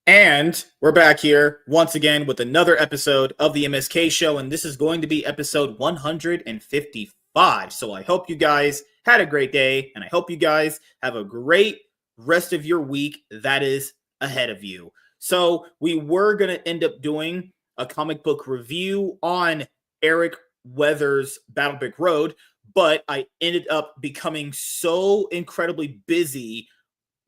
And we're back here once again with another episode of the MSK show, and this is going to be episode 155. So I hope you guys had a great day, and I hope you guys have a great rest of your week that is ahead of you. So we were going to end up doing a comic book review on Eric Weathers' Battle Brick Road, but I ended up becoming so incredibly busy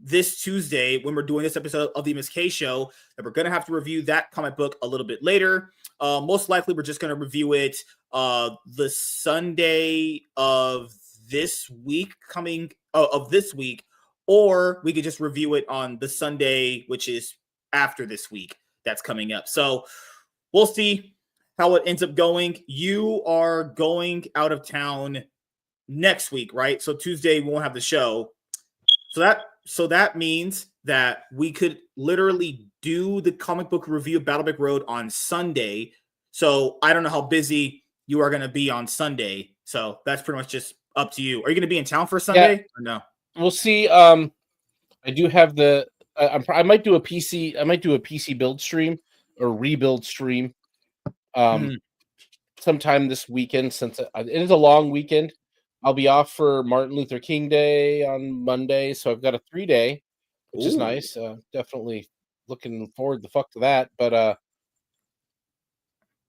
this Tuesday when we're doing this episode of the MSK show that we're going to have to review that comic book a little bit later. Most likely we're just going to review it the Sunday of this week of this week, or we could just review it on the Sunday, which is after this week that's coming up. So we'll see how it ends up going. You are going out of town next week, right? So Tuesday we won't have the show. So that means that we could literally do the comic book review of Battle Brick Road on Sunday. So I don't know how busy you are going to be on Sunday. So that's pretty much just up to you. Are you going to be in town for Sunday or no? We'll see. I do have I might do a PC. I might do a PC build stream or rebuild stream. Sometime this weekend, since it is a long weekend. I'll be off for Martin Luther King Day on Monday, so I've got a 3-day, which is nice. Definitely looking forward the fuck to that. But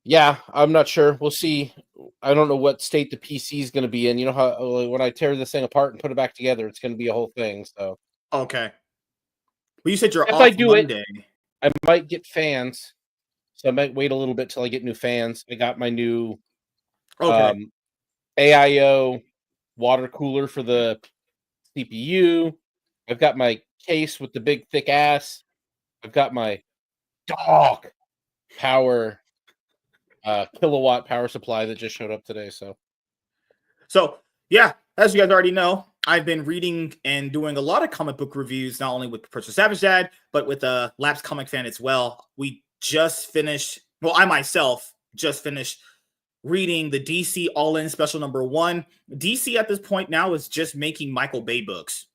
yeah, I'm not sure. We'll see. I don't know what state the PC is going to be in. You know how when I tear this thing apart and put it back together, it's going to be a whole thing. So okay. Well, you said you're if off I do Monday. I might get fans, so I might wait a little bit till I get new fans. I got my new AIO water cooler for the CPU. I've got my case with the big thick ass. I've got my dog power kilowatt power supply that just showed up today. So yeah, as you guys already know, I've been reading and doing a lot of comic book reviews, not only with Professor Savage Dad, but with a Lapsed Comic Fan as well. We just finished, well, I myself just finished reading the DC All-In Special number 1. DC at this point now is just making Michael Bay books.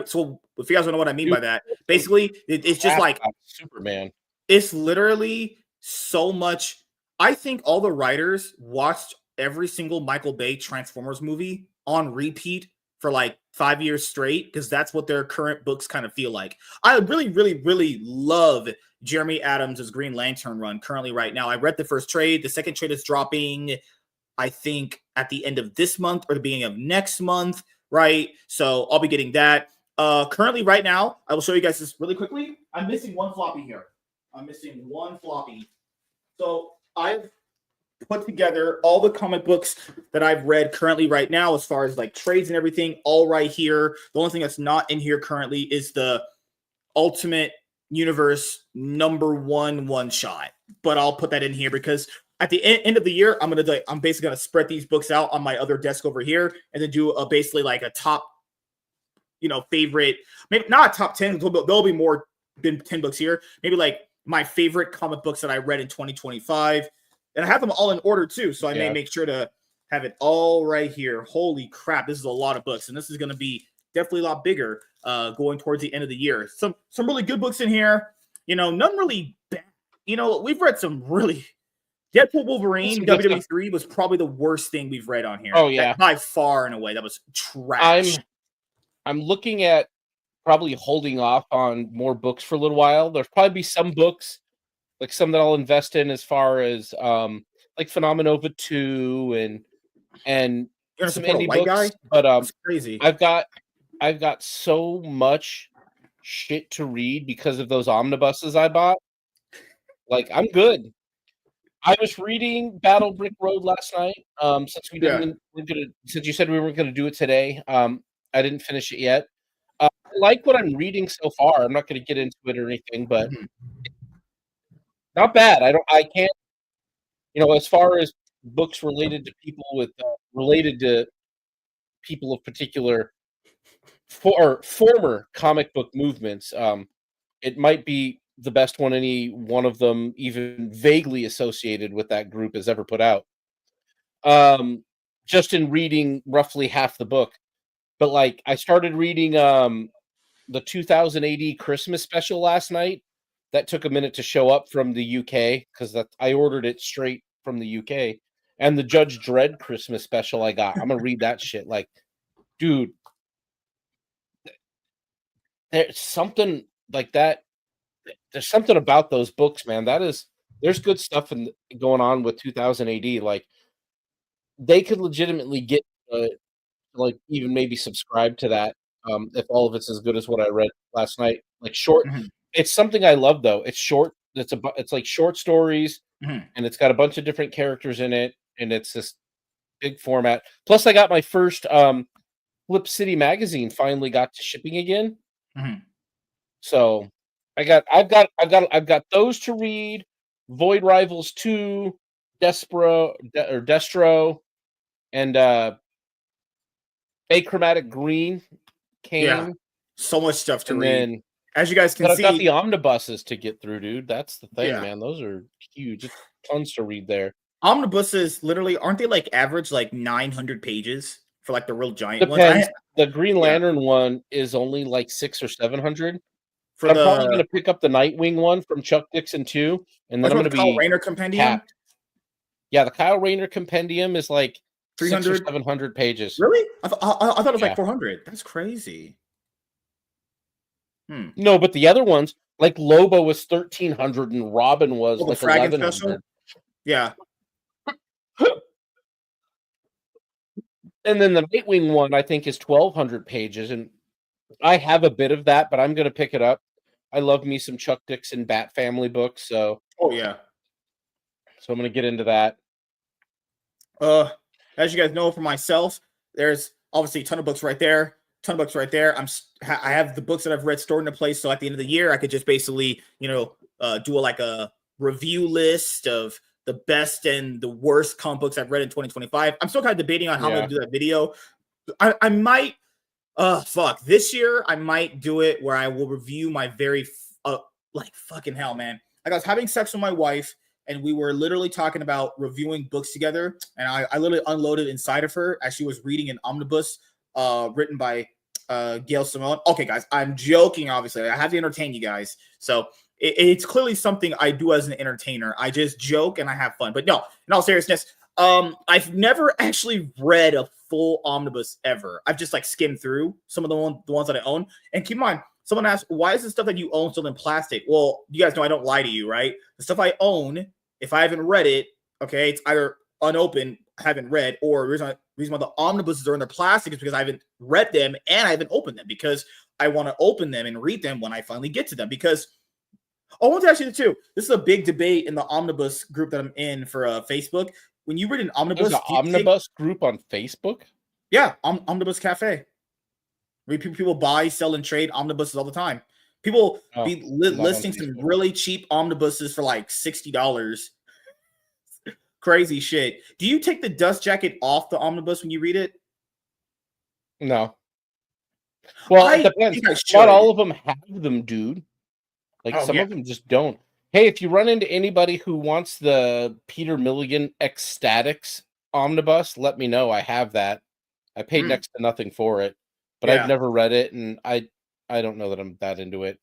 So if you guys don't know what I mean by that, basically it's just like Superman. It's literally so much. I think all the writers watched every single Michael Bay Transformers movie on repeat for like 5 years straight, because that's what their current books kind of feel like. I really, really, really love Jeremy Adams' Green Lantern run currently right now. I read the first trade. The second trade is dropping, I think, at the end of this month or the beginning of next month, right? So I'll be getting that. Currently right now, I will show you guys this really quickly. I'm missing one floppy here. So I've put together all the comic books that I've read currently right now, as far as like trades and everything, all right here. The only thing that's not in here currently is the Ultimate Universe number 1 shot, but I'll put that in here because at the end of the year, I'm basically gonna spread these books out on my other desk over here and then do basically like a top, favorite, maybe not a top 10. There'll be more than 10 books here. Maybe like my favorite comic books that I read in 2025, and I have them all in order too. So I may make sure to have it all right here. Holy crap, this is a lot of books, and this is going to be definitely a lot bigger going towards the end of the year. Some really good books in here. None really bad. We've read some really. Deadpool Wolverine WWE 3 was probably the worst thing we've read on here. Oh yeah, by far in a way that was trash. I'm looking at probably holding off on more books for a little while. There's probably be some books, like some that I'll invest in, as far as like Phenomenova 2 and some indie books. Guy? But that's crazy. I've got so much shit to read because of those omnibuses I bought. Like, I'm good. I was reading Battle Brick Road last night. Since since you said we weren't gonna do it today, I didn't finish it yet. I like what I'm reading so far. I'm not going to get into it or anything, but not bad. I can't, as far as books related to people of particular former comic book movements, it might be the best one any one of them even vaguely associated with that group has ever put out. Just in reading roughly half the book. But like, I started reading the 2000 AD Christmas special last night, that took a minute to show up from the UK because I ordered it straight from the UK. And the Judge Dredd Christmas special I got. I'm gonna read that shit. Like, dude, there's something like that. There's something about those books, man. There's good stuff going on with 2000 AD. Like, they could legitimately get like even maybe subscribe to that if all of it's as good as what I read last night. Like short, Mhm. it's something I love though. It's short. It's like short stories, Mhm. and it's got a bunch of different characters in it, and it's this big format. Plus, I got my first Flip City magazine finally got to shipping again. Mhm. So I've got those to read. Void Rivals 2, Destro, and Achromatic Green Yeah, came, so much stuff to and read. then As you guys can but I've got see, the omnibuses to get through, dude. That's the thing, yeah, man. Those are huge. It's tons to read there. omnibuses literally aren't they like average like 900 pages for like the real giant ones? Depends. The Green Yeah, Lantern one is only like 6 or 700. for But I'm probably the gonna pick up the Nightwing one from Chuck Dixon too, and I then I'm about gonna the Kyle be Rayner compendium, capped. Yeah, the Kyle Rayner compendium is like 6 or 300. 700 pages. Really? I thought it was like Yeah. 400. That's crazy. Hmm. No, but the other ones, like Lobo was 1,300 and Robin was Oh, the like Fragging special. 1,100. Yeah. And then the Nightwing one, I think, is 1,200 pages, and I have a bit of that, but I'm gonna pick it up. I love me some Chuck Dixon Bat Family books, Oh yeah. so I'm gonna get into that. Uh, as you guys know, for myself, there's obviously a ton of books right there. Ton of books right there. I have the books that I've read stored in a place, so at the end of the year, I could just basically, do like a review list of the best and the worst comic books I've read in 2025. I'm still kind of debating on how I'm Yeah. going to do that video. I might, fuck, this year I might do it where I will review my like fucking hell, man. Like I was having sex with my wife and we were literally talking about reviewing books together. And I literally unloaded inside of her as she was reading an omnibus written by Gail Simone. Okay, guys, I'm joking, obviously. I have to entertain you guys. So it's clearly something I do as an entertainer. I just joke and I have fun. But no, in all seriousness, I've never actually read a full omnibus ever. I've just like skimmed through some of the ones that I own. And keep in mind, someone asked, why is the stuff that you own still in plastic? Well, you guys know I don't lie to you, right? The stuff I own, if I haven't read it, okay, it's either unopened, haven't read, or the reason why the omnibuses are in their plastic is because I haven't read them and I haven't opened them because I want to open them and read them when I finally get to them. Because I want to ask you too. This is a big debate in the omnibus group that I'm in for Facebook. When you read an There's omnibus, an omnibus group on Facebook? yeah, Omnibus Cafe. People buy, sell, and trade omnibuses all the time. People Oh, be not on listing some Facebook. really cheap omnibuses for like $60. Crazy shit. Do you take the dust jacket off the omnibus when you read it? No. Well, it I depends. think I Not should. all of them have them, dude. Like, Oh some yeah. of them just don't. Hey, if you run into anybody who wants the Peter Milligan Ecstatics omnibus, let me know. I have that. I paid Mm, next to nothing for it, but I've yeah. never read it, and I don't know that I'm that into it.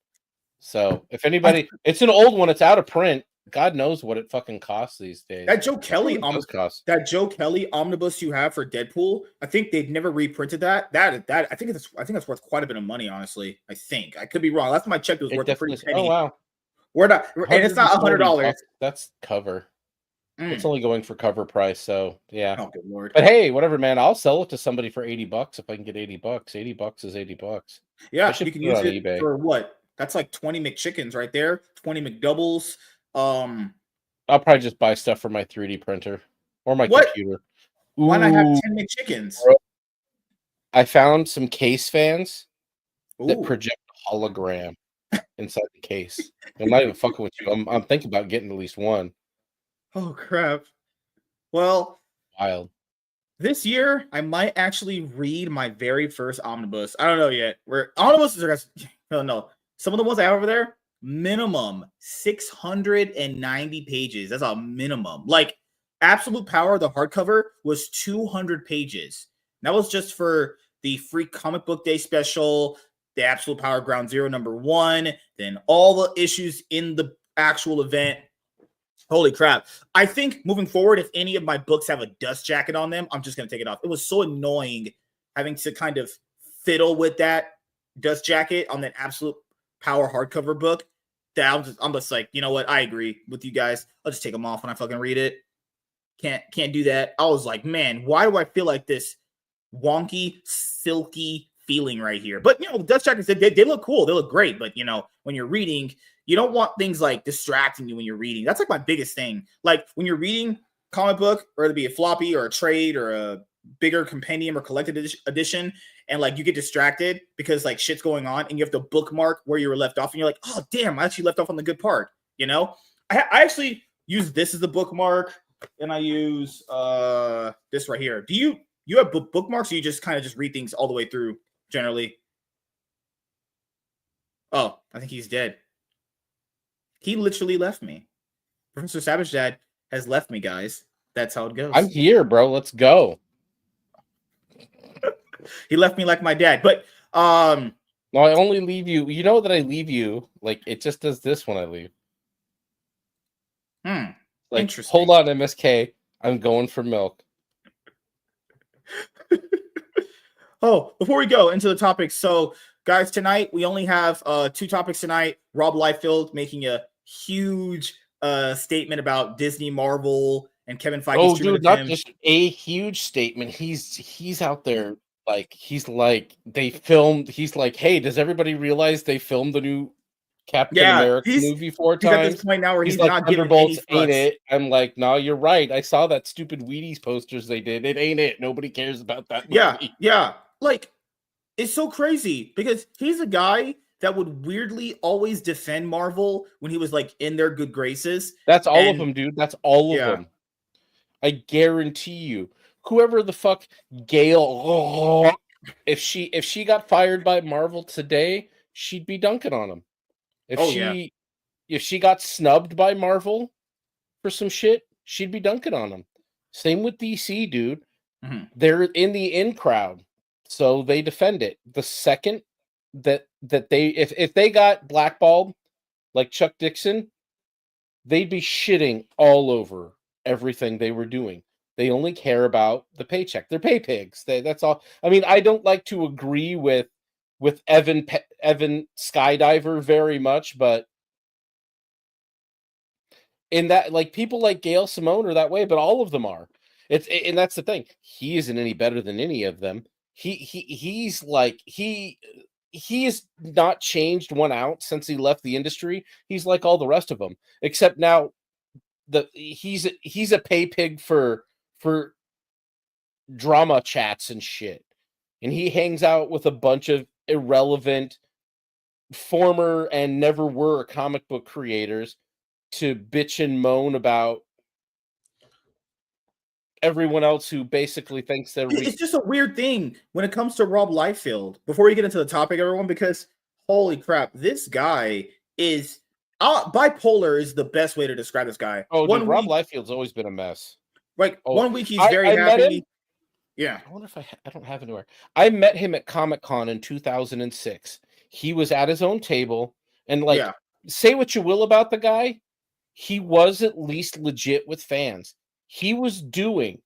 So, if I, anybody, it's an old one. It's out of print. God knows what it fucking costs these days. that Joe What's what Kelly it does cost. that Joe Kelly omnibus you have for Deadpool, I think they've never reprinted that. I think that's worth quite a bit of money, honestly. I think. I could be wrong. Last time I checked, it was It worth a definitely pretty is. Oh penny. wow, We're not, and it's not $100. $140. That's cover. It's Mm. only going for cover price. So yeah. Oh, good lord. But hey, whatever, man. I'll sell it to somebody for $80 if I can get $80. $80 is $80. I Yeah, should you can put it use on it eBay. for what? That's like 20 McChickens right there, 20 McDoubles. I'll probably just buy stuff for my 3D printer or my What? computer. Why not have Ooh, 10 McChickens? bro. I found some case fans that Ooh. project a hologram inside the case. I'm not even fucking with you. I'm thinking about getting at least one. Oh crap. Well, Wild. this year I might actually read my very first omnibus. I don't know yet. Where omnibuses are I don't know. Some of the ones I have over there, minimum 690 pages. That's a minimum. Like Absolute Power, the hardcover, was 200 pages. That was just for the free comic book day special. the Absolute Power Ground Zero #1, then all the issues in the actual event. Holy crap. I think moving forward, if any of my books have a dust jacket on them, I'm just going to take it off. It was so annoying having to kind of fiddle with that dust jacket on that Absolute Power hardcover book that I'm just like, you know what? I agree with you guys. I'll just take them off when I fucking read it. Can't do that. I was like, man, why do I feel like this wonky, silky feeling right here? But, you know, dust jackets, they look cool. They look great. But, you know, when you're reading, you don't want things like distracting you when you're reading. That's like my biggest thing. Like when you're reading comic book, whether it be a floppy or a trade or a bigger compendium or collected edition, and like you get distracted because like shit's going on and you have to bookmark where you were left off and you're like, oh, damn, I actually left off on the good part. You know, I actually use this as a bookmark. And I use this right here. Do you have bookmarks, or you just kind of just read things all the way through generally? Oh, I think he's dead. He literally left me. Professor Savage Dad has left me, guys. That's how it goes. I'm here, bro. Let's go. He left me like my dad. But no, I only leave you. You know that I leave you. Like it just does this when I leave. Like, interesting. Hold on, MSK. I'm going for milk. Oh, before we go into the topics, so guys, tonight we only have 2 topics tonight. Rob Liefeld making a huge statement about Disney, Marvel, and Kevin Feige. Oh, dude, not just a huge statement. He's out there he's like they filmed. He's like, hey, does everybody realize they filmed the new Captain America movie 4 times? He's at this point now where he's like, not giving Thunderbolts any fucks. Ain't it? I'm like, no, you're right. I saw that stupid Wheaties posters they did. It ain't it. Nobody cares about that movie. Yeah. Like, it's so crazy because he's a guy that would weirdly always defend Marvel when he was like in their good graces. That's all of them, dude. That's all of them. I guarantee you. Whoever the fuck Gail, if she got fired by Marvel today, she'd be dunking on him. If she got snubbed by Marvel for some shit, she'd be dunking on him. Same with DC, dude. Mm-hmm. They're in the in crowd, so they defend it. The second that they if they got blackballed like Chuck Dixon, they'd be shitting all over everything they were doing. They only care about the paycheck. They're pay pigs. That's all. I mean, I don't like to agree with Evan Skydiver very much, but in that, like, people like Gail Simone are that way, but all of them are. And that's the thing. He isn't any better than any of them. He's not changed 1 ounce since he left the industry. He's like all the rest of them, except now he's a pay pig for drama chats and shit. And he hangs out with a bunch of irrelevant former and never were comic book creators to bitch and moan about everyone else who basically thinks they're it's just a weird thing when it comes to Rob Liefeld. Before we get into the topic, everyone, because holy crap, this guy is bipolar is the best way to describe this guy. Oh, dude, Rob Liefeld's always been a mess. Like 1 week he's very happy. Yeah. I wonder if I don't have anywhere. I met him at Comic-Con in 2006. He was at his own table, and like, say what you will about the guy, he was at least legit with fans. He was doing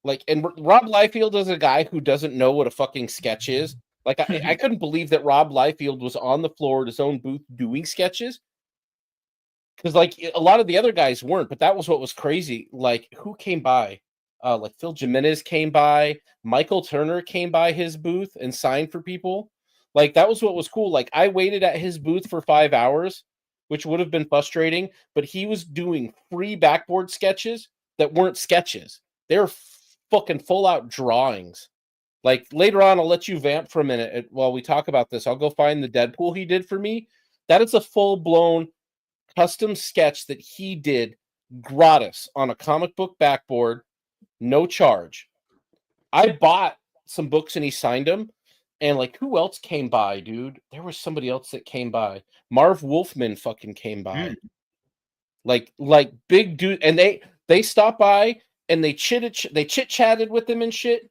like, and Rob Liefeld is a guy who doesn't know what a fucking sketch is. Like, I couldn't believe that Rob Liefeld was on the floor at his own booth doing sketches. Because, like, a lot of the other guys weren't, but that was what was crazy. Like, who came by? Like, Phil Jimenez came by. Michael Turner came by his booth and signed for people. Like, that was what was cool. Like, I waited at his booth for 5 hours, which would have been frustrating, but he was doing free backboard sketches that weren't sketches. They were fucking full-out drawings. Like, later on, I'll let you vamp for a minute while we talk about this. I'll go find the Deadpool he did for me. That is a full-blown custom sketch that he did gratis on a comic book backboard, no charge. I bought some books and he signed them. And like, who else came by, dude? There was somebody else that came by. Marv Wolfman fucking came by. Like big dude. And they stopped by and they chit-chatted with him and shit.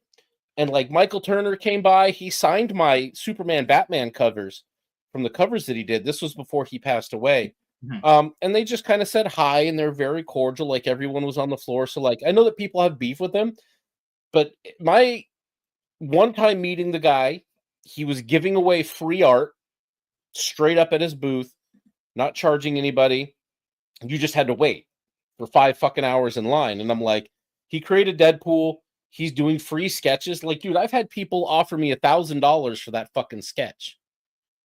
And like Michael Turner came by, he signed my Superman Batman covers from the covers that he did. This was before he passed away. And they just kind of said hi, and they're very cordial, like everyone was on the floor. So like I know that people have beef with him, but my one time meeting the guy, he was giving away free art straight up at his booth, not charging anybody. You just had to wait for 5 fucking hours in line. And I'm like, he created Deadpool. He's doing free sketches. Like, dude, I've had people offer me $1,000 for that fucking sketch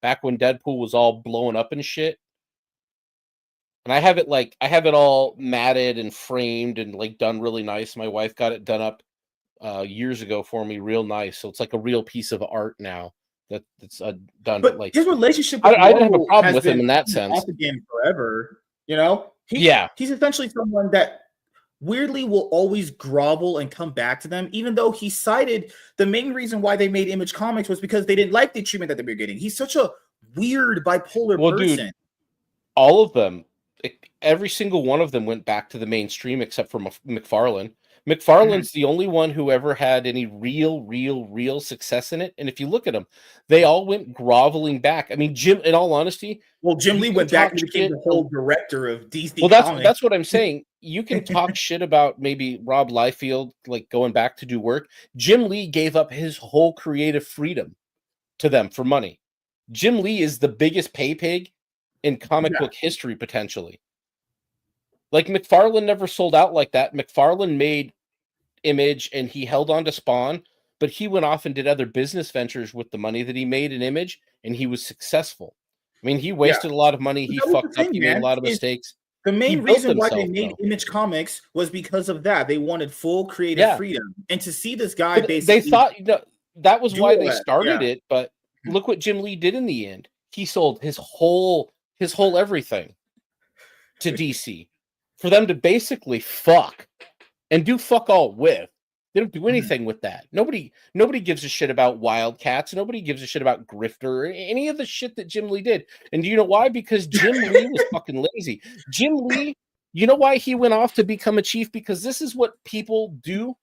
back when Deadpool was all blowing up and shit. And I have it all matted and framed and like done really nice. My wife got it done up years ago for me, real nice. So it's like a real piece of art now that's done. But like his relationship with I didn't have a Marvel problem has with him been in that sense. off again forever. You know, Yeah. he's essentially someone that weirdly will always grovel and come back to them, even though he cited the main reason why they made Image Comics was because they didn't like the treatment that they were getting. He's such a weird bipolar person. Dude, all of them, every single one of them went back to the mainstream except for McFarlane. McFarlane's the only one who ever had any real success in it. And if you look at them, they all went groveling back. I mean, Jim, in all honesty, Jim Lee went back and became the whole director of DC. Well, that's what I'm saying. You can talk shit about maybe Rob Liefeld, like going back to do work. Jim Lee gave up his whole creative freedom to them for money. Jim Lee is the biggest pay pig in comic book history, potentially. Like, McFarlane never sold out like that. McFarlane made Image and he held on to Spawn, but he went off and did other business ventures with the money that he made in Image, and he was successful. I mean, he wasted a lot of money. He fucked up. He made a lot of mistakes. The main reason why they made Image Comics was because of that. They wanted full creative freedom. And to see this guy basically... They thought that was why they started it, but look what Jim Lee did in the end. He sold his whole everything to DC for them to basically fuck and do fuck all with. They don't do anything with that. Nobody gives a shit about Wildcats. Nobody gives a shit about Grifter or any of the shit that Jim Lee did. And do you know why? Because Jim Lee was fucking lazy. Jim Lee, you know why he went off to become a chief? Because this is what people do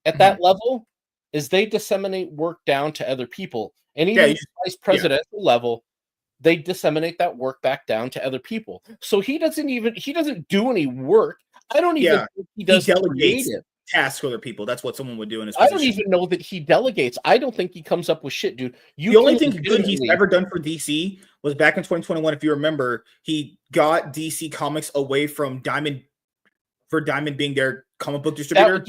at that level, is they disseminate work down to other people. And even at the vice presidential level, they disseminate that work back down to other people. So he doesn't do any work. I don't even think he does creative tasks for other people. That's what someone would do in his position. I don't even know that he delegates. I don't think he comes up with shit, dude. The only thing good he's ever done for DC was back in 2021. If you remember, he got DC Comics away from Diamond for Diamond being their comic book distributor.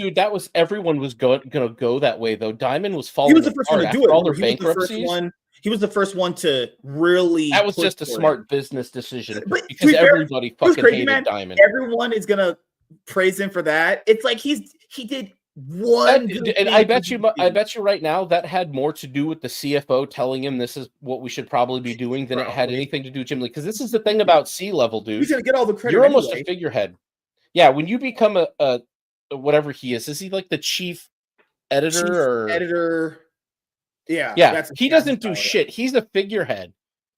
Everyone was going to go that way, though. Diamond was falling. He was the first one to do it. All their bankruptcies. He was the first one to really. That was just a smart business decision because everybody fucking hated Diamond. Everyone is gonna praise him for that. It's like he did one. And I bet you right now that had more to do with the CFO telling him this is what we should probably be doing than it had anything to do with Jim Lee. Because this is the thing about C-level, dude. He's gonna get all the credit. You're almost a figurehead. Yeah, when you become a whatever he is he like the chief editor? Editor. Yeah. He doesn't do shit. He's a figurehead.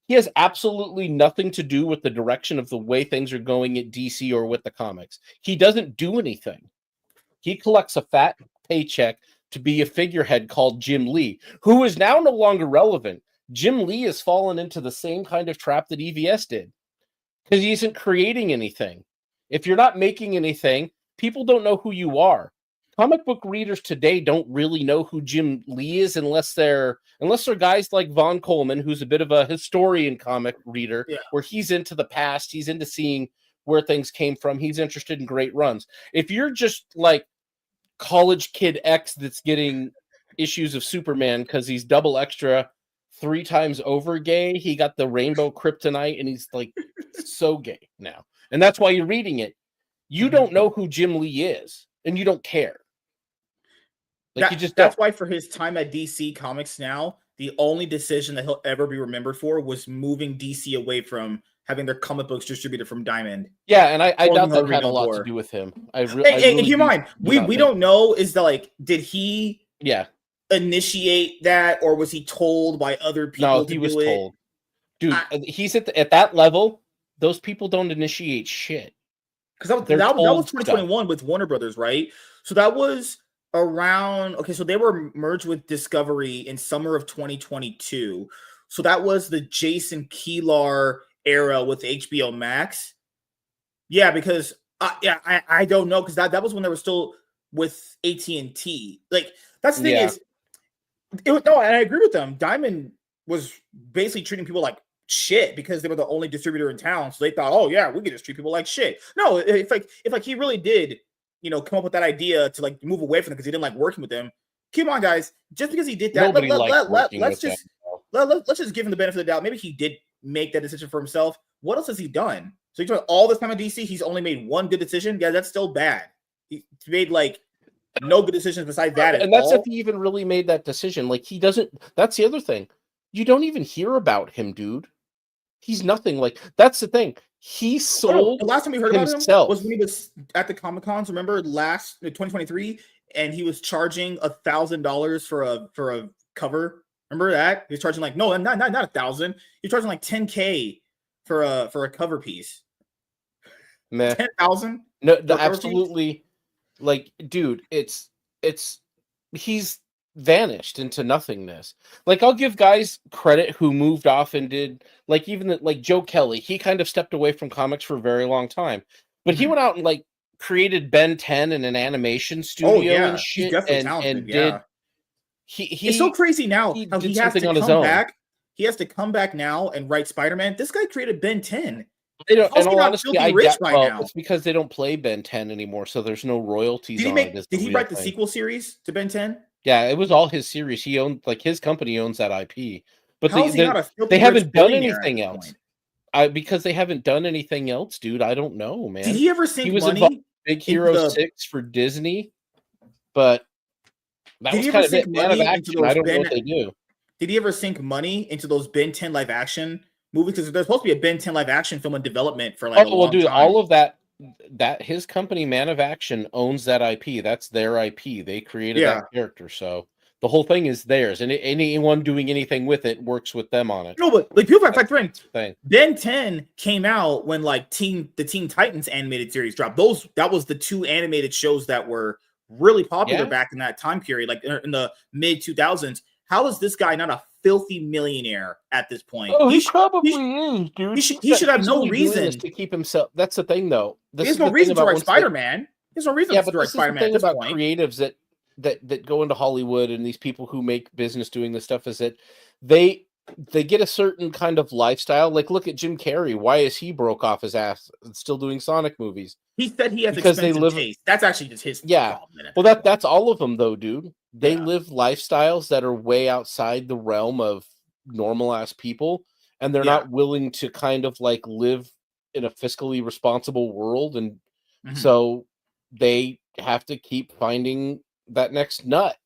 He has absolutely nothing to do with the direction of the way things are going at DC or with the comics. He doesn't do anything. He collects a fat paycheck to be a figurehead called Jim Lee, who is now no longer relevant. Jim Lee has fallen into the same kind of trap that EVS did because he isn't creating anything. If you're not making anything, people don't know who you are. Comic book readers today don't really know who Jim Lee is unless they're guys like Von Coleman, who's a bit of a historian comic reader, where he's into the past, he's into seeing where things came from, he's interested in great runs. If you're just like college kid X that's getting issues of Superman because he's double extra 3 times over gay, he got the rainbow kryptonite and he's like so gay now. And that's why you're reading it. You don't know who Jim Lee is, and you don't care. That's why for his time at DC Comics now, the only decision that he'll ever be remembered for was moving DC away from having their comic books distributed from Diamond. Yeah, and I doubt that had a lot to do with him. And keep in mind, we don't know did he initiate that, or was he told by other people? No, he was told. Dude, he's at that level. Those people don't initiate shit. Because that was 2021 with Warner Brothers, right? So that was around, okay, so they were merged with Discovery in summer of 2022. So that was the Jason Kilar era with HBO Max. Yeah, because I don't know, because that was when they were still with AT&T. Like, that's the thing Yeah. is, no, and I agree with them. Diamond was basically treating people like shit because they were the only distributor in town. So they thought, oh yeah, we can just treat people like shit. No, if he really did, come up with that idea to like move away from them because he didn't like working with them. Come on, guys. Just because he did that, Nobody liked working let's with them. just let's just give him the benefit of the doubt. Maybe he did make that decision for himself. What else has he done? So you all this time at DC, he's only made one good decision. Yeah, that's still bad. He made like no good decisions besides that at And that's if all. he even really made that decision. Like, he doesn't. That's the other thing. You don't even hear about him, dude. He's nothing. Like, that's the thing. He Oh no, sold the last time we heard about him himself. was when he was at the Comic Cons. Remember last 2023, and he was charging $1,000 for a cover. Remember that he was charging like not 1,000. He's charging like 10K for a cover piece. Meh. 10,000. No, absolutely. Like, dude, it's he's vanished into nothingness. Like, I'll give guys credit who moved off and did, like, even like Joe Kelly. He kind of stepped away from comics for a very long time, but he went out and like created Ben 10 in an animation Oh studio and yeah, he's shit, definitely talented. and Yeah, did he it's so crazy now he how did he has something to on his come own. back. He has to come back now and write Spider-Man. This guy created Ben 10. They don't, How's in he all not honesty, filthy rich by well, now? it's because they don't play Ben 10 anymore, so there's no royalties Did he on it. Is Did the he real write the thing. sequel series to Ben 10? Yeah, it was all his series. He owned, like, his company owns that IP, but How is he not a they filthy rich haven't done billionaire at anything this else. point? Because they haven't done anything else, dude. I don't know, Did man. he ever He sink was involved money in Big into Hero the? 6 for Disney, but that Did was he ever kind of sink it. Man of money into Action, I those don't know Ben? what they do. Did he ever sink money into those Ben 10 live action movies? Because there's supposed to be a Ben 10 live action film in development for like a Oh, well, long dude, time. all of that his company, Man of Action, owns that IP. That's their IP. They created Yeah. that character, so the whole thing is theirs, and anyone doing anything with it works with them on it. No, but like people That's factor in the thing. Ben 10 came out when like the Teen Titans animated series dropped. That was the two animated shows that were really popular Yeah. back in that time period, like in the mid 2000s. How is this guy not a filthy millionaire at this point? Oh, he probably is, dude. He should have He's no only doing this reason. to keep himself. That's the thing, though. He This has is no the thing reason to about write once they, Spider-Man. There's no reason yeah, to but write this is the Spider-Man at thing this about point. creatives that go into Hollywood and these people who make business doing this stuff is that they get a certain kind of lifestyle. Like, look at Jim Carrey. Why is he broke off his ass and still doing Sonic movies? He said he has Because they expensive live. taste. That's actually just his Yeah. problem. Well, that's all of them, though, dude. They live lifestyles that are way outside the realm of normal ass people, and they're not willing to kind of like live in a fiscally responsible world, and so they have to keep finding that next nut.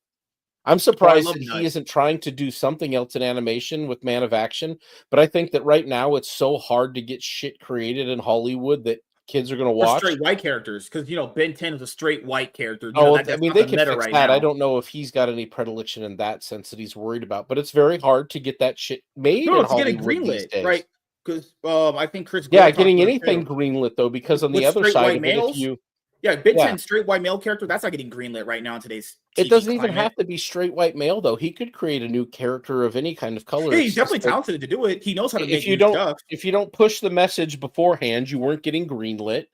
I'm surprised that he isn't trying to do something else in animation with Man of Action, but I think that right now it's so hard to get shit created in Hollywood that kids are going to watch. For straight white characters, because Ben 10 is a straight white character. I mean, they can fix that. I don't know if he's got any predilection in that sense that he's worried about, but it's very hard to get that shit made in to get it Hollywood these greenlit, days. right? Because I think Chris. Yeah, getting anything greenlit though, because on the other side of it, if you Ben 10 straight white male character, that's not getting greenlit right now in today's TV it doesn't climate. even have to be straight white male though. He could create a new character of any kind of color. Yeah, he's definitely talented to do it. He knows how to make stuff. If you don't push the message beforehand, you weren't getting greenlit.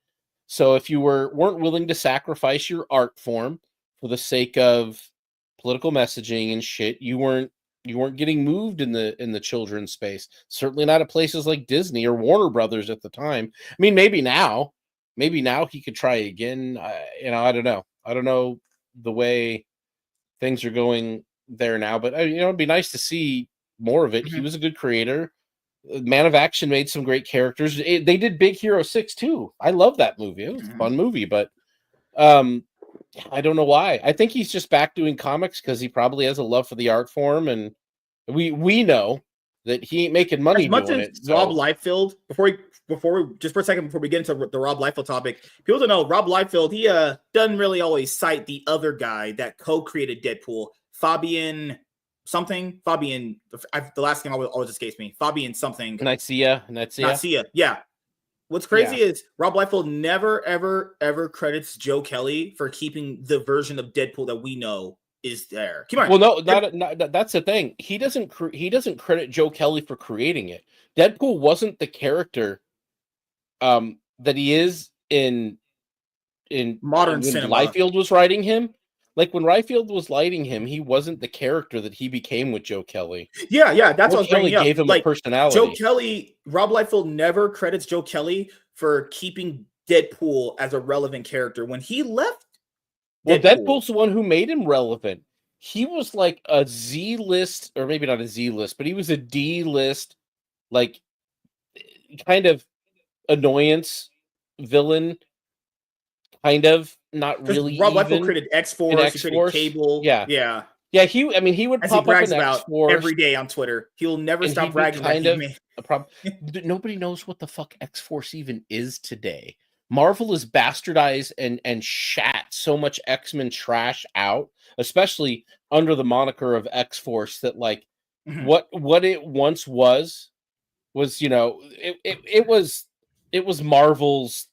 So if you weren't willing to sacrifice your art form for the sake of political messaging and shit, you weren't getting moved in the children's space. Certainly not at places like Disney or Warner Brothers at the time. I mean, maybe now he could try again. I don't know. I don't know the way things are going there now, but it'd be nice to see more of it. He was a good creator. Man of Action made some great characters. They did Big Hero 6 too. I love that movie. It was a fun movie, but I don't know why. I think he's just back doing comics because he probably has a love for the art form, and we know that he ain't making money as much doing as it. Rob Liefeld, before we just for a second before we get into the Rob Liefeld topic, people don't know Rob Liefeld. He doesn't really always cite the other guy that co-created Deadpool, Fabian something. Fabian, the last name always escapes me. Fabian something. Nicia. Yeah. What's crazy is Rob Liefeld never, ever, ever credits Joe Kelly for keeping the version of Deadpool that we know is there. Keep in mind, Well, no, not that's the thing. He doesn't credit Joe Kelly for creating it. Deadpool wasn't the character that he is in modern when cinema. Liefeld was writing him. Like when Liefeld was writing him, he wasn't the character that he became with Joe Kelly. Yeah, that's what I Joe was Kelly bringing up. gave him a Like Joe personality. Kelly, Rob Liefeld never credits Joe Kelly for keeping Deadpool as a relevant character. When he left Well, Deadpool, Deadpool's the one who made him relevant. He was like a Z list, or maybe not a Z list, but he was a D list, like kind of annoyance villain, kind of not because really Rob Liefeld even created X in Force, he X created Force. Cable, Yeah. He would as he pop up brags in X about Force every day on Twitter. He'll never and stop he'd be bragging that kind he of made. a problem. Nobody knows what the fuck X Force even is today. Marvel has bastardized and shat so much X-Men trash out, especially under the moniker of X Force, that like what it once was it was Marvel's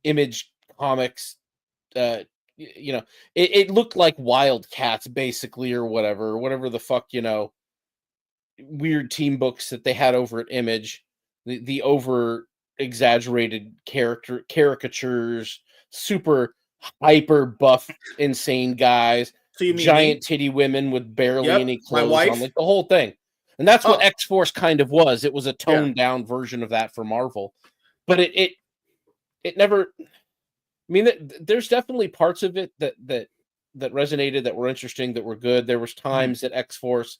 Image Comics. It looked like Wildcats basically, or whatever the fuck, weird team books that they had over at Image, the over exaggerated caricatures, super hyper buff insane guys, So you mean me? giant titty women with barely Yep, any my clothes on, wife. like the whole thing. And that's what Oh, X-Force kind of was. It was a yeah. toned down version of that for Marvel. But it never, I mean, there's definitely parts of it that resonated, that were interesting, that were good. There was times that X-Force,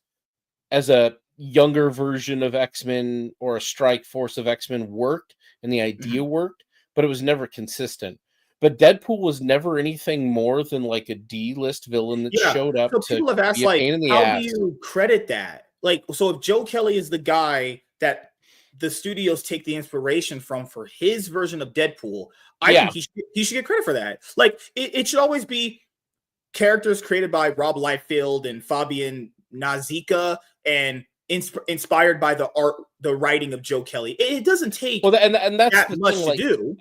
as a younger version of X-Men or a strike force of X-Men, worked, and the idea worked, but it was never consistent. But Deadpool was never anything more than like a D-list villain that showed up So to people have asked, be a like, pain in the how do ass. you credit that? Like, so if Joe Kelly is the guy that the studios take the inspiration from for his version of Deadpool, I think he should get credit for that. Like, it should always be characters created by Rob Liefeld and Fabian Nazica and inspired by the writing of Joe Kelly. It doesn't take and that's that the much thing. to Like, do.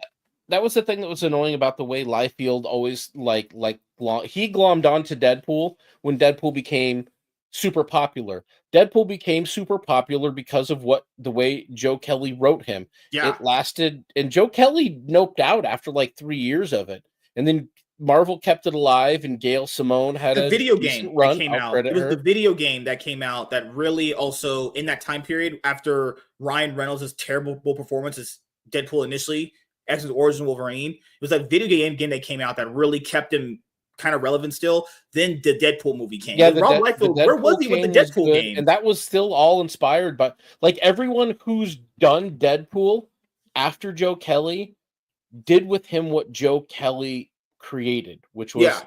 that was the thing that was annoying about the way Liefeld always he glommed onto Deadpool when Deadpool became super popular. Deadpool became super popular because of the way Joe Kelly wrote him. Yeah. It lasted, and Joe Kelly noped out after like 3 years of it, and then Marvel kept it alive, and Gail Simone had The a video decent game that run. came I'll out. It credit was the her. video game that came out that really also in that time period after Ryan Reynolds' terrible performance as Deadpool initially, X-Men's Origin Wolverine. It was that video game that came out that really kept him kind of relevant still. Then the Deadpool movie came. Yeah, Rob the Liefeld, where was Deadpool he with the game was Deadpool good, game? and that was still all inspired by, like, everyone who's done Deadpool after Joe Kelly did with him what Joe Kelly created, which was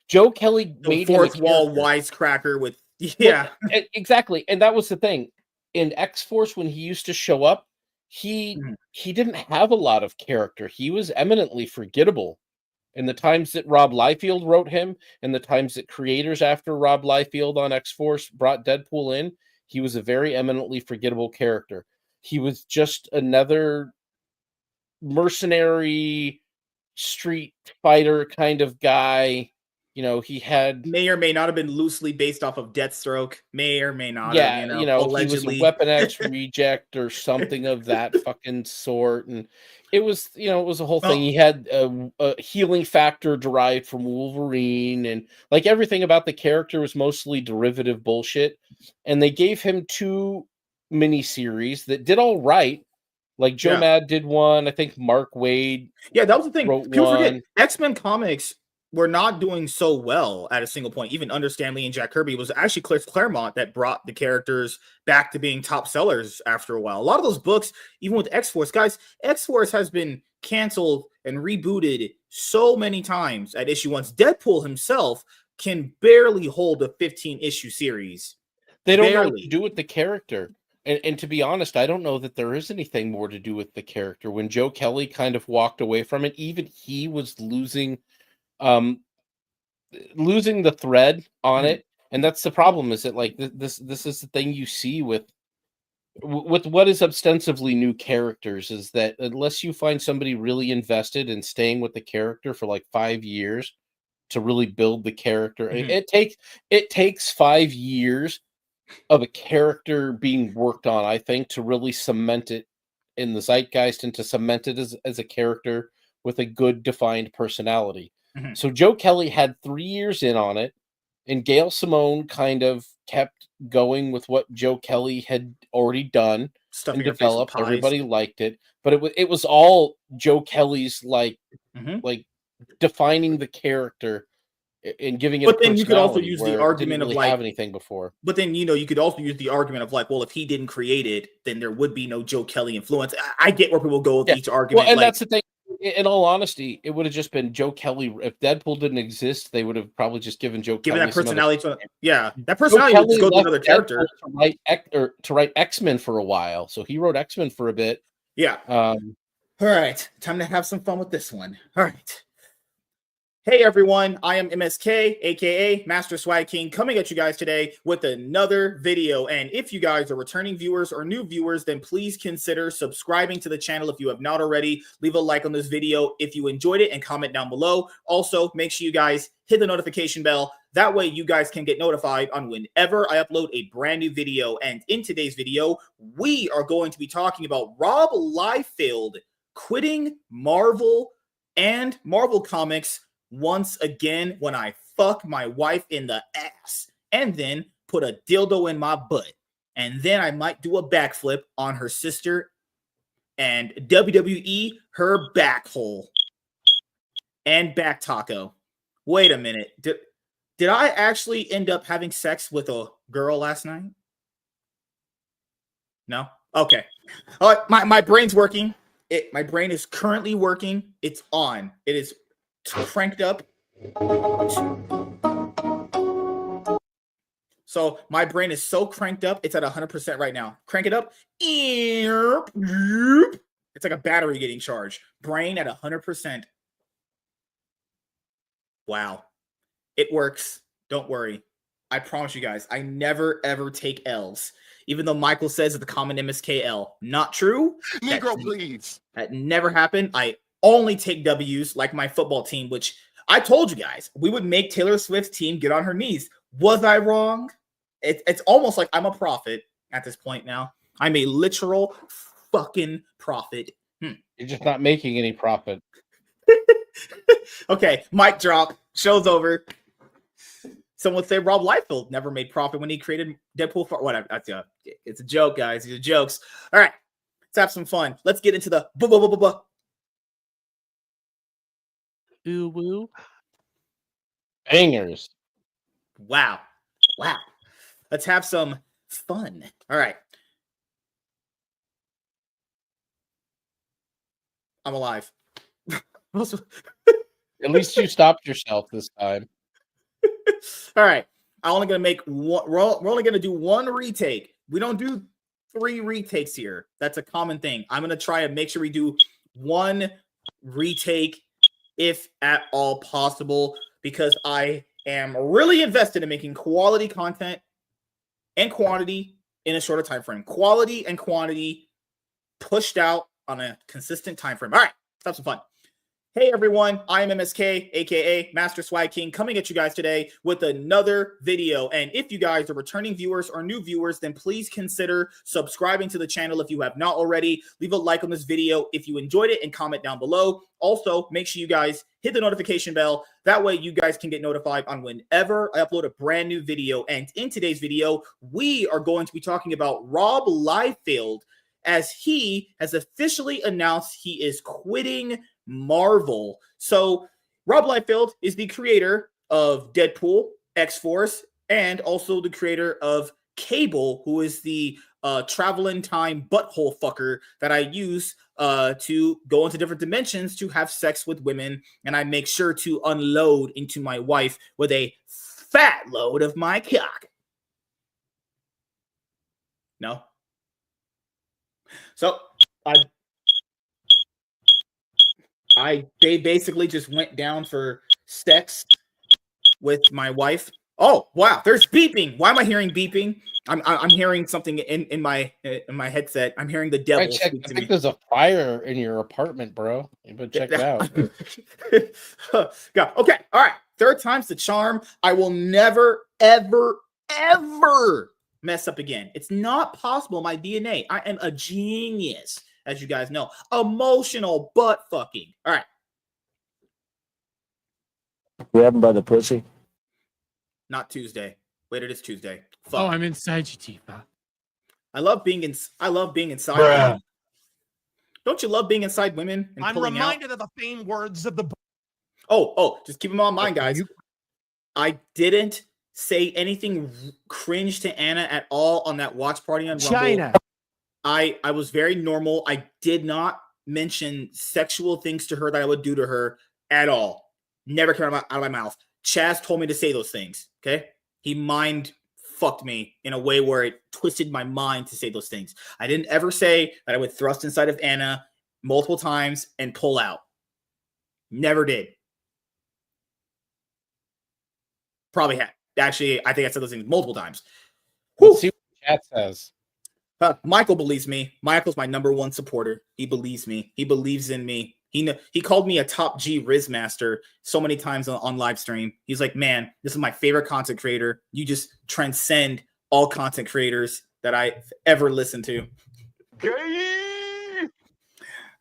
Joe Kelly The made him a fourth wall character. wisecracker with Well, exactly, and that was the thing. In X-Force, when he used to show up, he didn't have a lot of character. He was eminently forgettable. In the times that Rob Liefeld wrote him, and the times that creators after Rob Liefeld on X-Force brought Deadpool in, he was a very eminently forgettable character. He was just another mercenary street fighter kind of guy. He had, may or may not have been loosely based off of Deathstroke. May or may not have, he was a allegedly. Weapon X reject or something of that fucking sort, and it was a whole thing. He had a healing factor derived from Wolverine, and like everything about the character was mostly derivative bullshit. And they gave him 2 miniseries that did all right. Like Joe Mad did one. I think Mark Waid. Yeah, that was the thing. Wrote People forget one. X-Men comics were not doing so well at a single point. Even under Stan Lee and Jack Kirby, it was actually Chris Claremont that brought the characters back to being top sellers after a while. A lot of those books, even with X-Force, guys, X-Force has been canceled and rebooted so many times at issue 1. Deadpool himself can barely hold a 15-issue series. They don't know what to do with the character. And to be honest, I don't know that there is anything more to do with the character. When Joe Kelly kind of walked away from it, even he was losing the thread on it. And that's the problem, is that like this is the thing you see with with what is ostensibly new characters is that unless you find somebody really invested in staying with the character for like 5 years to really build the character, Mhm. it takes 5 years of a character being worked on, I think, to really cement it in the zeitgeist and to cement it as a character with a good defined personality. Mhm. So Joe Kelly had 3 years in on it, and Gail Simone kind of kept going with what Joe Kelly had already done and Stuffing her face with developed. pies. Everybody liked it, but it was all Joe Kelly's Mhm. like defining the character and giving it a But then you could also personality use the where it didn't argument of really like, have anything before. but then you could also use the argument of like, well, if he didn't create it, then there would be no Joe Kelly influence. I get where people go with Yeah. each Well, argument. and Like, that's the thing. In all honesty, it would have just been Joe Kelly. If Deadpool didn't exist, they would have probably just given Joe given Kelly that some other. personality, to, yeah, that Joe personality would just Kelly go to left another Deadpool character. to write X-Men for a while, so he wrote X-Men for a bit. Yeah. Um, All right, time to have some fun with this one. All right. Hey everyone, I am MSK, aka Master Swag King, coming at you guys today with another video. And if you guys are returning viewers or new viewers, then please consider subscribing to the channel if you have not already. Leave a like on this video if you enjoyed it and comment down below. Also, make sure you guys hit the notification bell. That way you guys can get notified on whenever I upload a brand new video. And in today's video, we are going to be talking about Rob Liefeld quitting Marvel and Marvel Comics once again when I fuck my wife in the ass and then put a dildo in my butt. And then I might do a backflip on her sister and WWE her back hole and back taco. Wait a minute. Did I actually end up having sex with a girl last night? No? Okay. All right, my brain's working. My brain is currently working. It's on. It is cranked up. So my brain is so cranked up, it's at 100% right now. Crank it up. It's like a battery getting charged. Brain at 100%. Wow. It works. Don't worry. I promise you guys, I never ever take L's. Even though Michael says that the common MSK L. Not true. Negro, please. That never happened. I only take W's like my football team, which I told you guys, we would make Taylor Swift's team get on her knees. Was I wrong? It's almost like I'm a prophet at this point now. I'm a literal fucking prophet. you're just not making any profit. Okay, mic drop. Show's over. Someone would say Rob Liefeld never made profit when he created Deadpool. Whatever. It's a joke, guys. These are jokes. All right, let's have some fun. Let's get into the Ooh woo. Bangers. Wow. Let's have some fun. All right. I'm alive. At least you stopped yourself this time. All right. I'm only gonna make one. We're only gonna do one retake. We don't do 3 retakes here. That's a common thing. I'm gonna try and make sure we do one retake, if at all possible, because I am really invested in making quality content and quantity in a shorter time frame. Quality and quantity pushed out on a consistent time frame. All right, let's have some fun. Hey everyone, I am MSK, aka Master Swag King, coming at you guys today with another video. And if you guys are returning viewers or new viewers, then please consider subscribing to the channel if you have not already. Leave a like on this video if you enjoyed it and comment down below. Also, make sure you guys hit the notification bell. That way you guys can get notified on whenever I upload a brand new video. And in today's video, we are going to be talking about Rob Liefeld, as he has officially announced he is quitting Marvel. So Rob Liefeld is the creator of Deadpool, X-Force, and also the creator of Cable, who is the traveling time butthole fucker that I use to go into different dimensions to have sex with women, and I make sure to unload into my wife with a fat load of my cock. No? So they basically just went down for sex with my wife Oh wow, there's beeping. Why am I hearing beeping? I'm hearing something in my headset. I'm hearing the devil speak to I think me. there's a fire in your apartment, bro. You better check it out. God. Okay, all right. Third time's the charm. I will never, ever, ever mess up again. It's not possible. My DNA. I am a genius, as you guys know. Emotional butt fucking. All right. Grab him by the pussy. Not Tuesday. Wait, it is Tuesday. Fuck. Oh, I'm inside you, Tifa. I love being inside Bruh. women. Don't you love being inside women and I'm pulling reminded out? of the famed words of the book. Oh, just keep them on mind, guys. I didn't say anything cringe to Anna at all on that watch party on Rumble. China. I was very normal. I did not mention sexual things to her that I would do to her at all. Never came out of my mouth. Chaz told me to say those things. Okay, he mind fucked me in a way where it twisted my mind to say those things. I didn't ever say that I would thrust inside of Anna multiple times and pull out. Never did. Probably had. Actually, I think I said those things multiple times. Let's see what the chat says. Michael believes me. Michael's my number one supporter. He believes me. He believes in me. He called me a top G Riz master so many times on live stream. He's like, man, this is my favorite content creator. You just transcend all content creators that I ever listened to.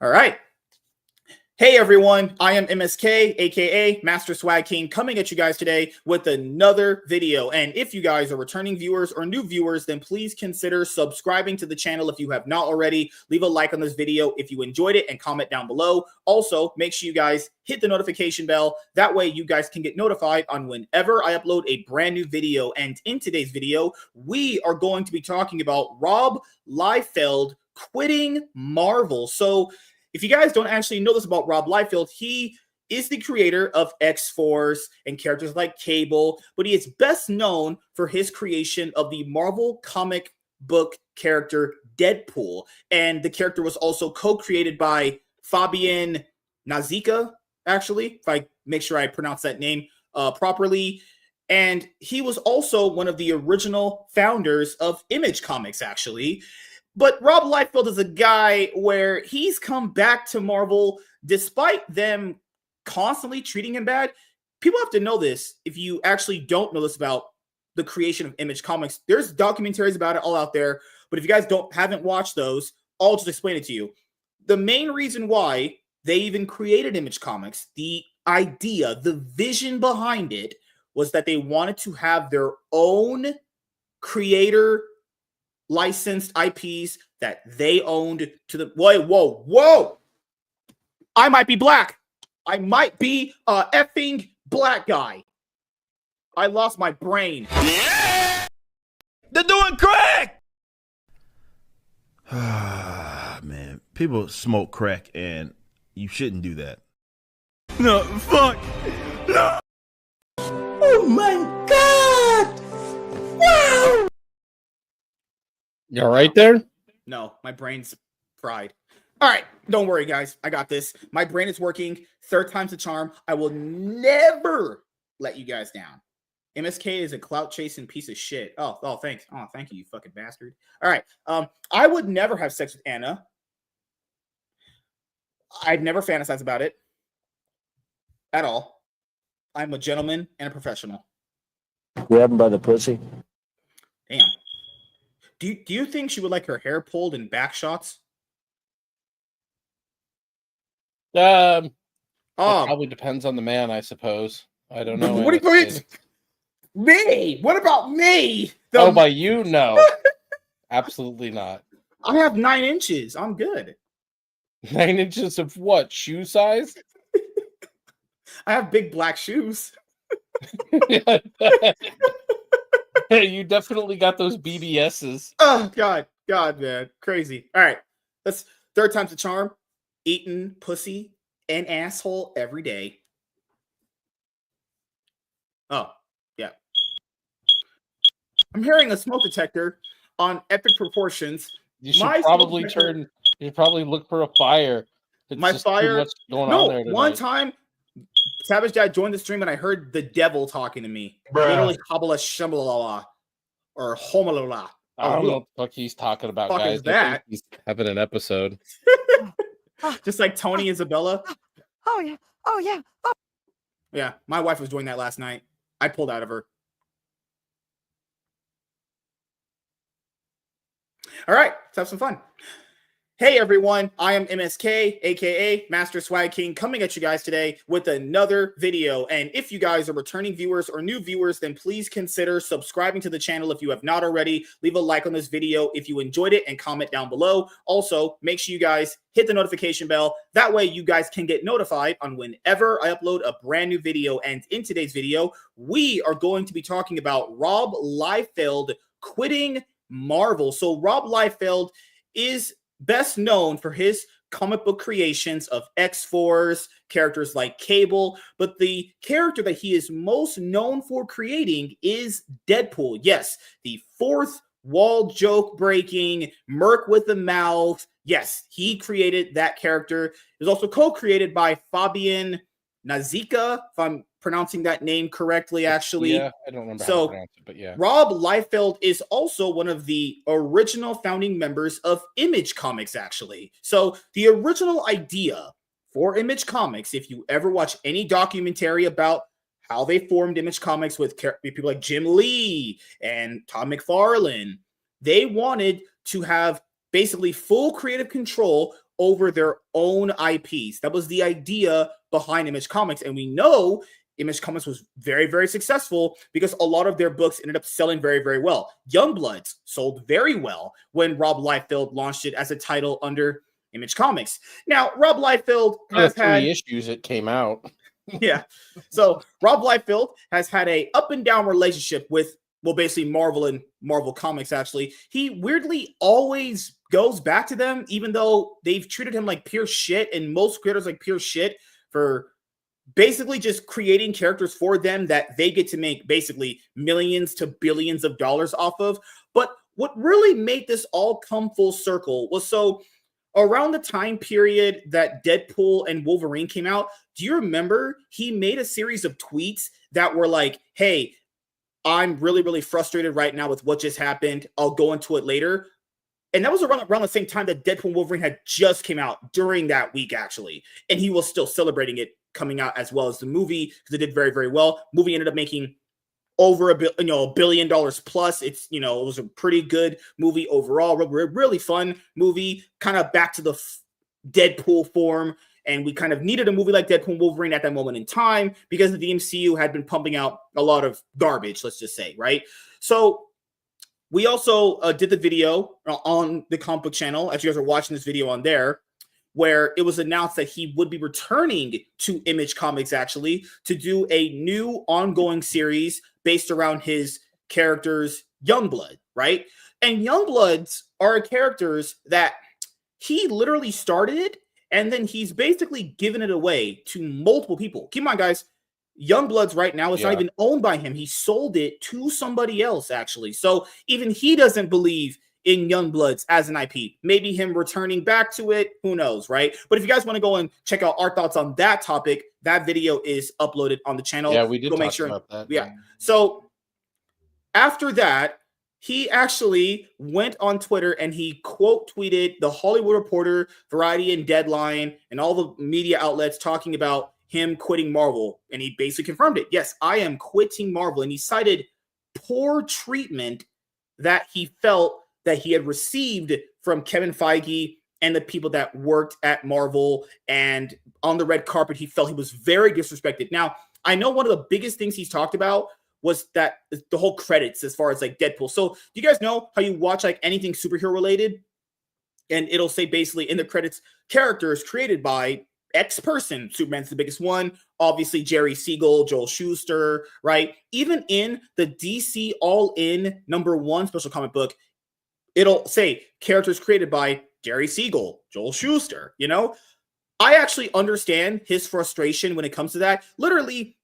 All right. Hey everyone, I am MSK, aka Master Swag King, coming at you guys today with another video. And if you guys are returning viewers or new viewers, then please consider subscribing to the channel if you have not already. Leave a like on this video if you enjoyed it and comment down below. Also, make sure you guys hit the notification bell. That way you guys can get notified on whenever I upload a brand new video. And in today's video, we are going to be talking about Rob Liefeld quitting Marvel. So if you guys don't actually know this about Rob Liefeld, he is the creator of X-Force and characters like Cable, but he is best known for his creation of the Marvel comic book character Deadpool. And the character was also co-created by Fabian Nazica, actually, if I make sure I pronounce that name properly. And he was also one of the original founders of Image Comics, actually. But Rob Liefeld is a guy where he's come back to Marvel despite them constantly treating him bad. People have to know this. If you actually don't know this about the creation of Image Comics, there's documentaries about it all out there. But if you guys haven't watched those, I'll just explain it to you. The main reason why they even created Image Comics, the idea, the vision behind it, was that they wanted to have their own creator licensed IPs that they owned to the whoa. I might be black. I might be a effing black guy. I lost my brain. Yeah! They're doing crack! Man, people smoke crack and you shouldn't do that. No, fuck. No. Oh my God! Wow! You all right there? No, my brain's fried. All right, don't worry, guys. I got this. My brain is working. Third time's the charm. I will never let you guys down. MSK is a clout chasing piece of shit. Oh, thanks. Oh, thank you, you fucking bastard. All right. I would never have sex with Anna. I'd never fantasize about it at all. I'm a gentleman and a professional. Grab him by the pussy. Damn. Do you think she would like her hair pulled in back shots? It probably depends on the man, I suppose. I don't know. What do you me? What about me? Oh, by you? No. Absolutely not. I have 9 inches. I'm good. 9 inches of what? Shoe size? I have big black shoes. Hey, you definitely got those BBSs. Oh, God, man. Crazy. All right. Let's third time's the charm. Eating pussy and asshole every day. Oh, yeah. I'm hearing a smoke detector on epic proportions. You should probably look for a fire. My fire. Going no, on there one time Savage Dad joined the stream and I heard the devil talking to me. Bruh. Literally, habla shimbalala or homalala. I don't know what the fuck he's talking about, Fuck guys. is that? He's having an episode. Just like Tony Isabella. Oh yeah. Oh yeah. Oh. Yeah, my wife was doing that last night. I pulled out of her. All right, let's have some fun. Hey everyone, I am MSK, aka Master Swag King, coming at you guys today with another video. And if you guys are returning viewers or new viewers, then please consider subscribing to the channel if you have not already. Leave a like on this video if you enjoyed it and comment down below. Also, make sure you guys hit the notification bell. That way you guys can get notified on whenever I upload a brand new video. And in today's video, we are going to be talking about Rob Liefeld quitting Marvel. So Rob Liefeld is best known for his comic book creations of X-Force, characters like Cable, but the character that he is most known for creating is Deadpool. Yes, the fourth wall joke breaking, Merc with the mouth. Yes, he created that character. It was also co-created by Fabian Nicieza, if I'm pronouncing that name correctly, actually. Yeah, I don't remember how to pronounce it, but yeah. Rob Liefeld is also one of the original founding members of Image Comics, actually. So the original idea for Image Comics, if you ever watch any documentary about how they formed Image Comics with people like Jim Lee and Todd McFarlane, they wanted to have basically full creative control over their own IPs. That was the idea behind Image Comics. And we know Image Comics was very, very successful because a lot of their books ended up selling very, very well. Youngbloods sold very well when Rob Liefeld launched it as a title under Image Comics. Now, Rob Liefeld has had 3 issues it came out. Yeah. So Rob Liefeld has had a up and down relationship with, well, basically Marvel and Marvel Comics, actually. He weirdly always goes back to them, even though they've treated him like pure shit, and most creators like pure shit for basically just creating characters for them that they get to make basically millions to billions of dollars off of. But what really made this all come full circle was, so around the time period that Deadpool and Wolverine came out, do you remember he made a series of tweets that were like, hey, I'm really, really frustrated right now with what just happened. I'll go into it later. And that was around the same time that Deadpool and Wolverine had just came out during that week, actually. And he was still celebrating it coming out as well as the movie because it did very, very well. Movie ended up making over $1 billion plus. It's, it was a pretty good movie overall. Really fun movie, kind of back to the Deadpool form. And we kind of needed a movie like Deadpool and Wolverine at that moment in time because the MCU had been pumping out a lot of garbage, let's just say, right? So we also did the video on the comic book channel, as you guys are watching this video on there, where it was announced that he would be returning to Image Comics, actually, to do a new ongoing series based around his characters, Youngblood, right? And Youngbloods are characters that he literally started, and then he's basically given it away to multiple people. Keep in mind, guys, Youngbloods right now is not even owned by him. He sold it to somebody else, actually. So even he doesn't believe in Youngbloods as an IP. Maybe him returning back to it, who knows, right? But if you guys want to go and check out our thoughts on that topic, that video is uploaded on the channel. Yeah, we did go talk make sure. about that. Yeah. So after that, he actually went on Twitter and he quote tweeted The Hollywood Reporter, Variety, and Deadline, and all the media outlets talking about him quitting Marvel. And he basically confirmed it. Yes, I am quitting Marvel. And he cited poor treatment that he felt that he had received from Kevin Feige and the people that worked at Marvel. And on the red carpet, he felt he was very disrespected. Now, I know one of the biggest things he's talked about was that the whole credits as far as like Deadpool. So do you guys know how you watch like anything superhero related? And it'll say basically in the credits, characters created by X person. Superman's the biggest one. Obviously, Jerry Siegel, Joel Shuster, right? Even in the DC All-In #1 special comic book, it'll say characters created by Jerry Siegel, Joel Shuster, I actually understand his frustration when it comes to that. Literally,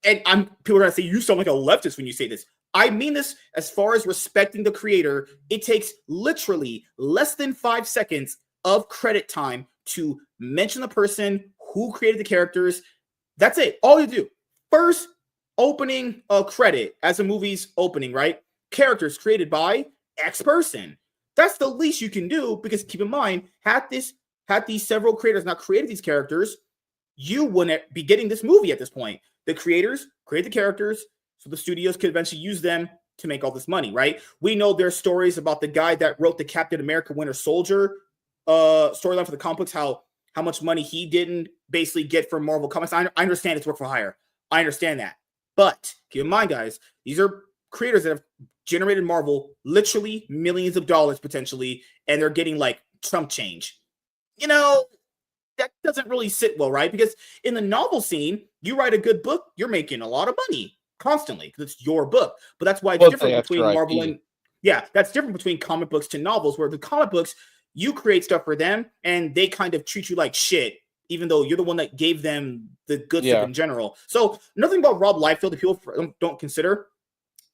and people are going to say, you sound like a leftist when you say this. I mean this as far as respecting the creator. It takes literally less than 5 seconds of credit time to mention the person who created the characters. That's it. All you do. First opening credit as a movie's opening, right? Characters created by X person. That's the least you can do, because keep in mind, had these several creators not created these characters, you wouldn't be getting this movie at this point. The creators create the characters so the studios could eventually use them to make all this money, right? We know there's stories about the guy that wrote the Captain America Winter Soldier storyline for the comic books, how much money he didn't basically get from Marvel Comics. I understand it's work for hire. I understand that. But keep in mind, guys, these are creators that have generated Marvel literally millions of dollars potentially, and they're getting like Trump change. You know, that doesn't really sit well, right? Because in the novel scene, you write a good book, you're making a lot of money constantly because it's your book. But that's why it's different between Marvel and that's different between comic books to novels, where the comic books, you create stuff for them and they kind of treat you like shit, even though you're the one that gave them the good stuff in general. So nothing about Rob Liefeld that people don't consider,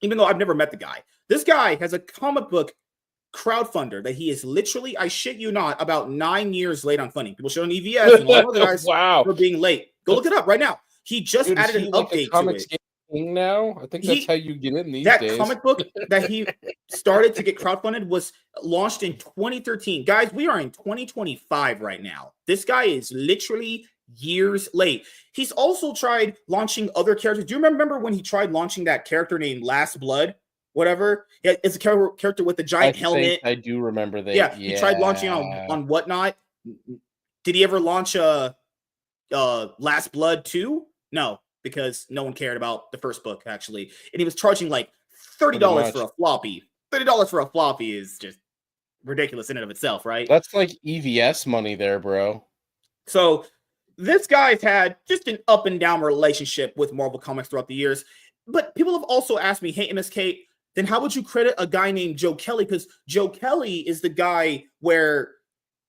even though I've never met the guy. This guy has a comic book crowdfunder that he is literally, I shit you not, about 9 years late on funding. People show on EVS and a lot of other guys for being late. Go look it up right now. He just added an update to it. Now I think that's how you get in these days. That comic book that he started to get crowdfunded was launched in 2013. Guys, we are in 2025 right now. This guy is literally years late. He's also tried launching other characters. Do you remember when he tried launching that character named Last Blood? Whatever. Yeah, it's a character with the giant helmet. I do remember that. Yeah, he tried launching on Whatnot. Did he ever launch Last Blood 2? No, because no one cared about the first book, actually. And he was charging like $30 for a floppy. $30 for a floppy is just ridiculous in and of itself, right? That's like EVS money there, bro. So this guy's had just an up and down relationship with Marvel Comics throughout the years. But people have also asked me, hey, MSK, then how would you credit a guy named Joe Kelly? Because Joe Kelly is the guy where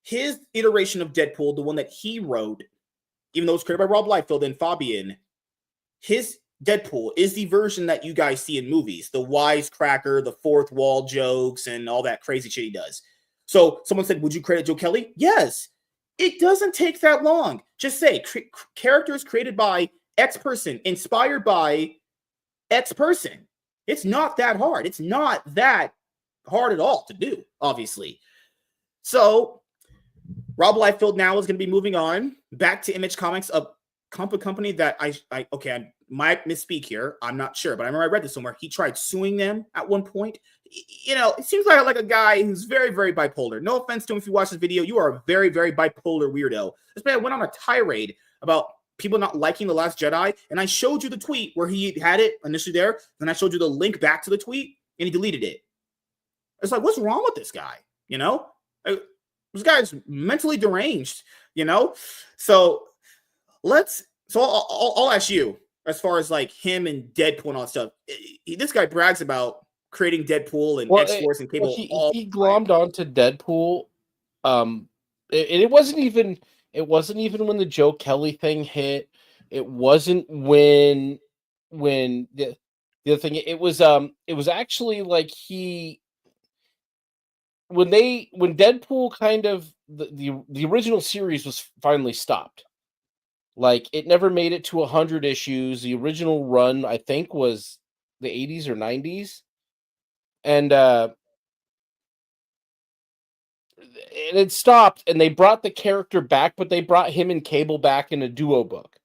his iteration of Deadpool, the one that he wrote, even though it's created by Rob Liefeld and Fabian, his Deadpool is the version that you guys see in movies. The wisecracker, the fourth wall jokes, and all that crazy shit he does. So someone said, would you credit Joe Kelly? Yes. It doesn't take that long. Just say characters created by X person, inspired by X person. It's not that hard. It's not that hard at all to do, obviously. So Rob Liefeld now is going to be moving on back to Image Comics, a company that I might misspeak here. I'm not sure, but I remember I read this somewhere. He tried suing them at one point. You know, it seems like a guy who's very, very bipolar. No offense to him if you watch this video. You are a very, very bipolar weirdo. This man went on a tirade about people not liking The Last Jedi, and I showed you the tweet where he had it initially there, then I showed you the link back to the tweet, and he deleted it. It's like, what's wrong with this guy? You know? This guy's mentally deranged, you know? So I'll ask you, as far as like him and Deadpool and all that stuff, this guy brags about creating Deadpool and X-Force and Cable. He glommed onto Deadpool. It wasn't even when the Joe Kelly thing hit. It wasn't when the other thing. It was actually like when Deadpool kind of the original series was finally stopped. Like, it never made it to 100 issues. The original run, I think, was the 80s or 90s. And it stopped, and they brought the character back, but they brought him and Cable back in a duo book.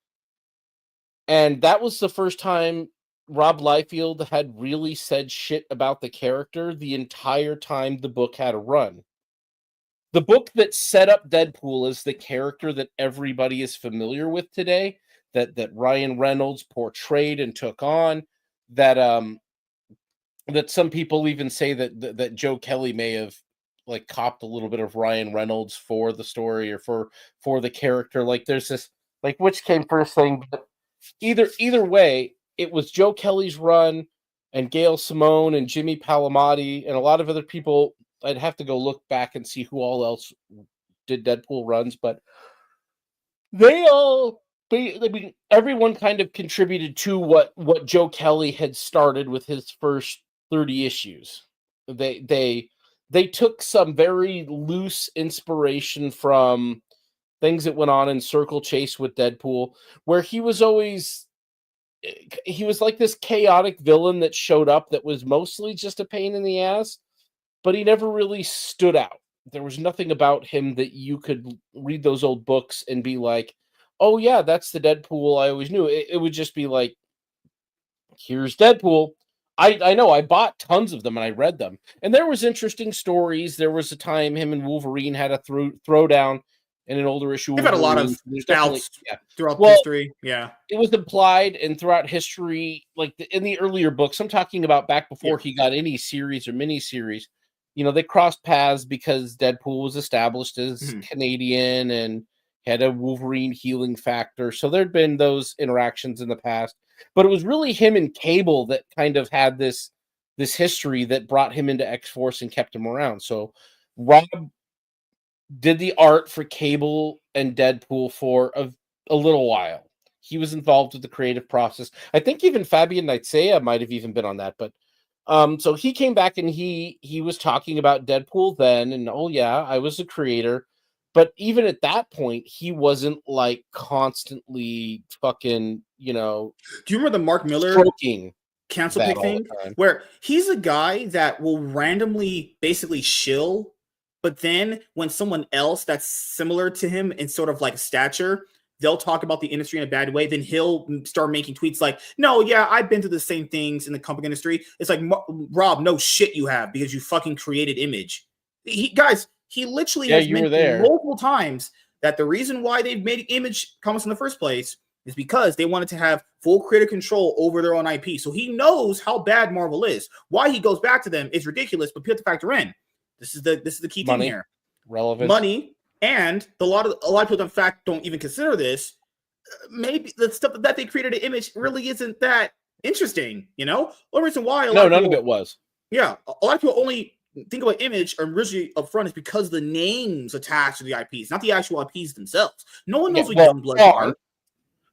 And that was the first time Rob Liefeld had really said shit about the character the entire time the book had a run. The book that set up Deadpool as the character that everybody is familiar with today, that Ryan Reynolds portrayed and took on, that some people even say that Joe Kelly may have like copped a little bit of Ryan Reynolds for the story or for the character. Like, there's this, like, which came first thing, but either way, it was Joe Kelly's run and Gail Simone and Jimmy Palmiotti and a lot of other people. I'd have to go look back and see who all else did Deadpool runs, but everyone kind of contributed to what Joe Kelly had started with his first 30 issues. They took some very loose inspiration from things that went on in Circle Chase with Deadpool, where he was like this chaotic villain that showed up that was mostly just a pain in the ass, but he never really stood out. There was nothing about him that you could read those old books and be like, oh yeah, that's the Deadpool I always knew. It would just be like, here's Deadpool. I know I bought tons of them and I read them, and there was interesting stories. There was a time him and Wolverine had a throwdown in an older issue. They've had a lot of There's bouts yeah. throughout Well, history. Yeah, it was implied and throughout history, like in the earlier books. I'm talking about back before he got any series or mini-series. You know, they crossed paths because Deadpool was established as Canadian and had a Wolverine healing factor. So there'd been those interactions in the past. But it was really him and Cable that kind of had this history that brought him into X-Force and kept him around. So Rob did the art for Cable and Deadpool for a little while. He was involved with the creative process. I think even Fabian Nitzeya might have even been on that. But so he came back and he was talking about Deadpool then, and oh yeah, I was the creator. But even at that point, he wasn't like constantly fucking, Do you remember the Mark Miller stroking cancel pick thing? Where he's a guy that will randomly basically shill, but then when someone else that's similar to him in sort of like stature, they'll talk about the industry in a bad way, then he'll start making tweets like, no, yeah, I've been through the same things in the comic industry. It's like, Rob, no shit you have, because you fucking created Image. He literally has mentioned multiple times that the reason why they've made Image comics in the first place is because they wanted to have full creative control over their own IP. So he knows how bad Marvel is. Why he goes back to them is ridiculous, but people have to factor in. This is the key thing here. Relevance. Money, and a lot of people in fact don't even consider this. Maybe the stuff that they created at Image really isn't that interesting, The reason why none of it was. Yeah, a lot of people only think about Image originally up front is because the names attached to the IPs, not the actual IPs themselves. No one knows what Youngbloods are.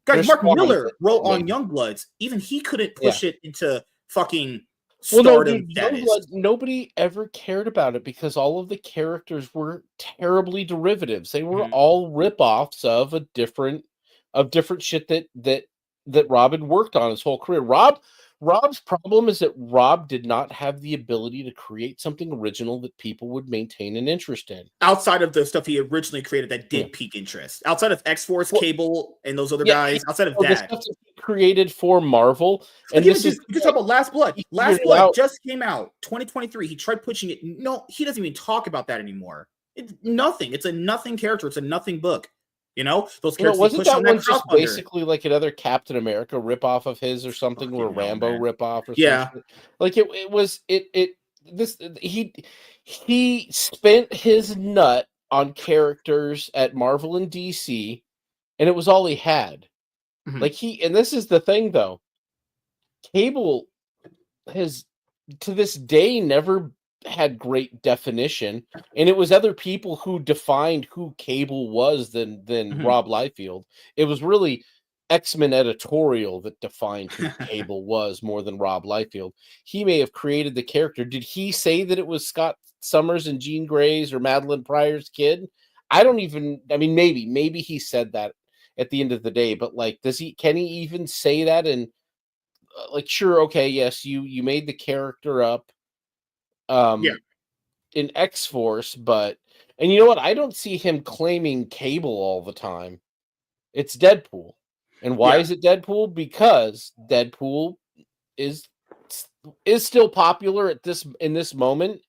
Guys, Mark Miller wrote on Youngbloods. Even he couldn't push it into fucking stardom status. Nobody ever cared about it because all of the characters were terribly derivatives. They were all rip-offs of different shit that Rob had worked on his whole career. Rob's problem is that Rob did not have the ability to create something original that people would maintain an interest in. Outside of the stuff he originally created that did pique interest. Outside of X-Force, Cable, and those other guys. Outside of that. The stuff that he created for Marvel. And you just talk about Last Blood. Last Blood just came out, 2023. He tried pushing it. No, he doesn't even talk about that anymore. It's nothing. It's a nothing character. It's a nothing book. Those characters. Wasn't that one just basically like another Captain America ripoff of his or something, or Rambo ripoff or something? Like he spent his nut on characters at Marvel and DC, and it was all he had. And this is the thing though. Cable has to this day never had great definition, and it was other people who defined who Cable was than Rob Liefeld. It was really X-Men editorial that defined who Cable was more than Rob Liefeld. He may have created the character. Did he say that it was Scott Summers and Jean Grey's or Madeline Pryor's kid? Maybe he said that at the end of the day, but like, can he even say that? And sure, okay, yes, you made the character up in X-Force, and you know what? I don't see him claiming Cable all the time. It's Deadpool. And why is it Deadpool? Because Deadpool is still popular in this moment.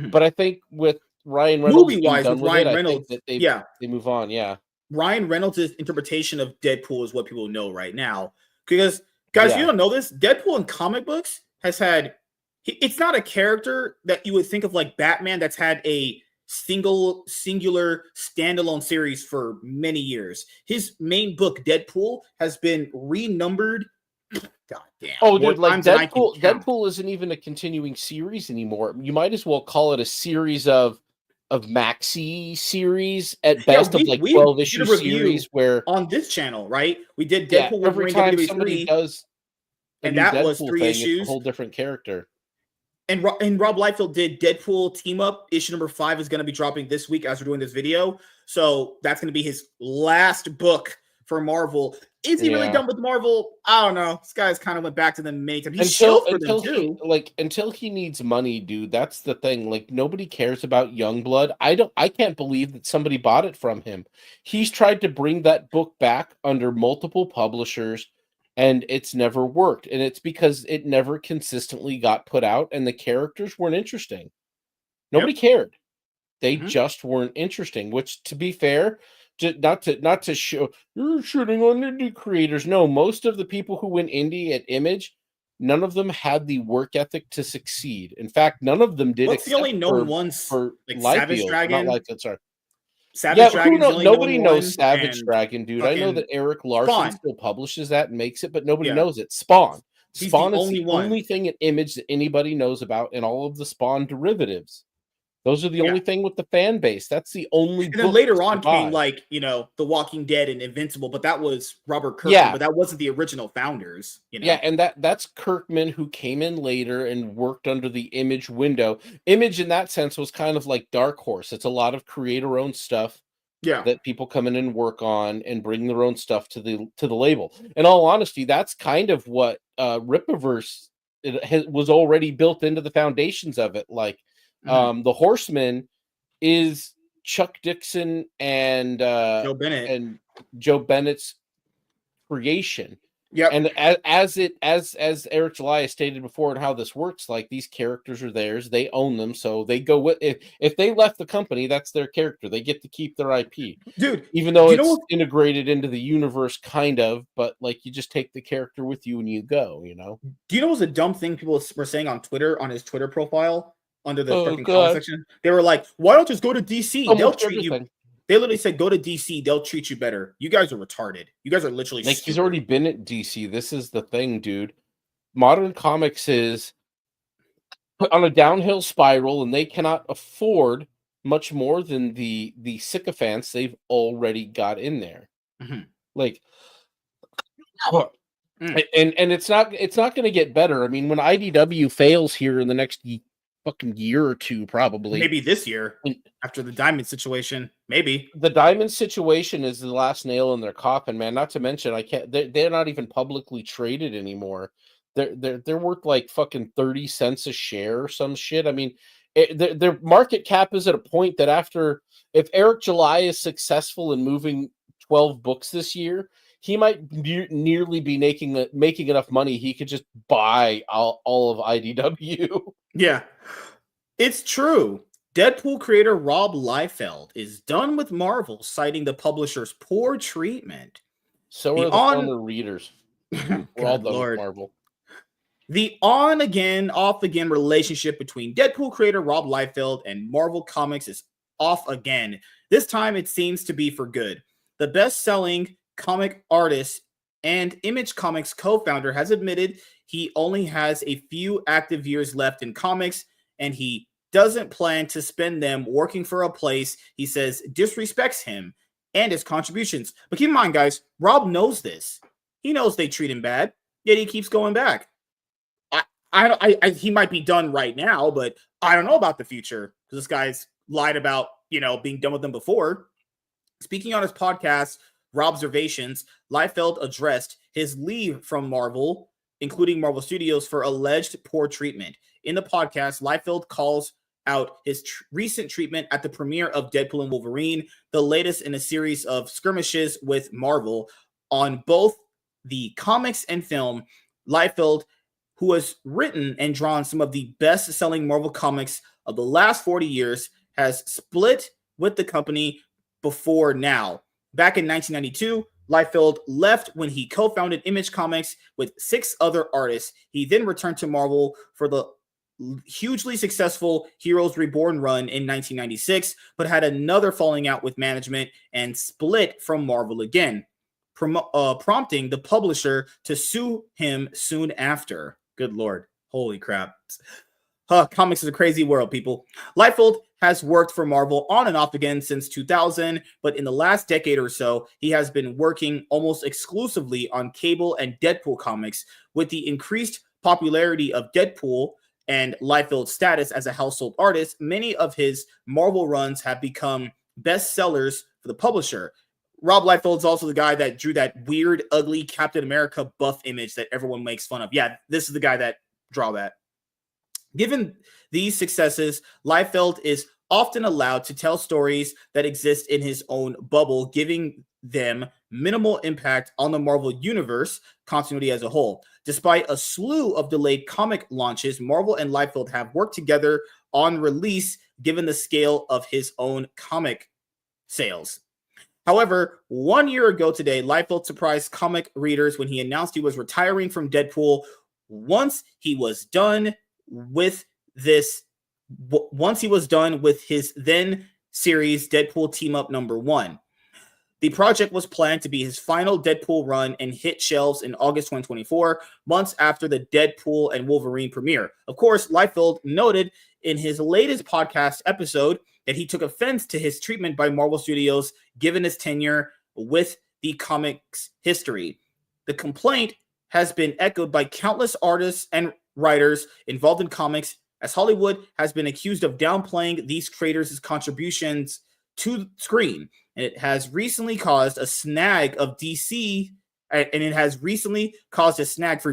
But I think with Ryan Reynolds, movie-wise, with Ryan Reynolds, they move on. Yeah, Ryan Reynolds' interpretation of Deadpool is what people know right now. Because guys, you don't know this. Deadpool in comic books has had. It's not a character that you would think of like Batman that's had a singular standalone series for many years. His main book, Deadpool, has been renumbered. God damn. Oh, dude, like Deadpool isn't even a continuing series anymore. You might as well call it a series of maxi series at best, of like 12-issue series where on this channel, right? We did Deadpool every time somebody does and that was 3 issues. It's a whole different character. And Rob Liefeld did Deadpool Team Up. Issue number 5 is going to be dropping this week as we're doing this video. So that's going to be his last book for Marvel. Is he really done with Marvel? I don't know. This guy's kind of went back to them many times. He shilled for them too. Until he needs money, dude. That's the thing. Like, nobody cares about Youngblood. I can't believe that somebody bought it from him. He's tried to bring that book back under multiple publishers, and it's never worked. And it's because it never consistently got put out, and the characters weren't interesting. Nobody cared. They just weren't interesting. Which, to be fair, not to show you're shooting on indie creators. No, most of the people who went indie at Image, none of them had the work ethic to succeed. In fact, none of them did. What's the only known ones? For like Savage Dragon. Not Liefeld, sorry. Savage Dragon. Nobody knows Savage Dragon, dude. I know that Eric Larson still publishes that and makes it, but nobody knows it. Spawn. Spawn is the only thing at Image that anybody knows about, and all of the Spawn derivatives. Those are the only thing with the fan base. That's the only. And then later on came like, The Walking Dead and Invincible, but that was Robert Kirkman, but that wasn't the original founders. Yeah, and that's Kirkman, who came in later and worked under the Image window. Image in that sense was kind of like Dark Horse. It's a lot of creator-owned stuff that people come in and work on and bring their own stuff to the label. In all honesty, that's kind of what Rippaverse was already built into the foundations of it. Like, the Horseman is Chuck Dixon and Joe Bennett's creation. Yeah, and as Eric July stated before, and how this works, like, these characters are theirs, they own them, so they go with if they left the company, that's their character. They get to keep their IP, dude. Even though it's integrated into the universe, kind of, but like, you just take the character with you and you go. Do you know what's a dumb thing people were saying on Twitter, on his Twitter profile? Under the fucking comment section, they were like, "Why don't you just go to DC? They'll treat you." They literally said, "Go to DC. They'll treat you better." You guys are retarded. You guys are literally like, he's already been at DC. This is the thing, dude. Modern Comics is on a downhill spiral, and they cannot afford much more than the sycophants they've already got in there. Like, and it's not going to get better. I mean, when IDW fails here in the next fucking year or two, probably maybe this year after the Diamond situation, maybe the Diamond situation is the last nail in their coffin, man. Not to mention, they're not even publicly traded anymore. They're worth like fucking 30 cents a share or some shit. I mean, their market cap is at a point that if Eric July is successful in moving 12 books this year, he might nearly be making enough money he could just buy all of IDW. Yeah, it's true. Deadpool creator Rob Liefeld is done with Marvel, citing the publisher's poor treatment. So are the former readers. We're all done with Marvel. The on-again, off-again relationship between Deadpool creator Rob Liefeld and Marvel Comics is off again. This time it seems to be for good. The best-selling comic artist and Image Comics co-founder has admitted he only has a few active years left in comics, and he doesn't plan to spend them working for a place he says disrespects him and his contributions. But keep in mind, guys, Rob knows this. He knows they treat him bad, yet he keeps going back. He might be done right now, but I don't know about the future, because this guy's lied about, being done with them before. Speaking on his podcast, Robservations, Liefeld addressed his leave from Marvel, including Marvel Studios, for alleged poor treatment. In the podcast, Liefeld calls out his recent treatment at the premiere of Deadpool and Wolverine, the latest in a series of skirmishes with Marvel. On both the comics and film, Liefeld, who has written and drawn some of the best-selling Marvel comics of the last 40 years, has split with the company before now. Back in 1992, Liefeld left when he co-founded Image Comics with 6 other artists. He then returned to Marvel for the hugely successful Heroes Reborn run in 1996, but had another falling out with management and split from Marvel again, prompting the publisher to sue him soon after. Good Lord. Holy crap. Comics is a crazy world, people. Liefeld has worked for Marvel on and off again since 2000, but in the last decade or so, he has been working almost exclusively on Cable and Deadpool comics. With the increased popularity of Deadpool and Liefeld's status as a household artist, many of his Marvel runs have become bestsellers for the publisher. Rob Liefeld's also the guy that drew that weird, ugly Captain America buff image that everyone makes fun of. Yeah, this is the guy that draw that. Given these successes, Liefeld is often allowed to tell stories that exist in his own bubble, giving them minimal impact on the Marvel Universe continuity as a whole. Despite a slew of delayed comic launches, Marvel and Liefeld have worked together on release given the scale of his own comic sales. However, 1 year ago today, Liefeld surprised comic readers when he announced he was retiring from Deadpool once he was done with his then series Deadpool Team Up #1. The project was planned to be his final Deadpool run and hit shelves in August 2024, months after the Deadpool and Wolverine premiere. Of course, Liefeld noted in his latest podcast episode that he took offense to his treatment by Marvel Studios given his tenure with the comics history. The complaint has been echoed by countless artists and writers involved in comics, as Hollywood has been accused of downplaying these creators' contributions to screen. And it has recently caused a snag for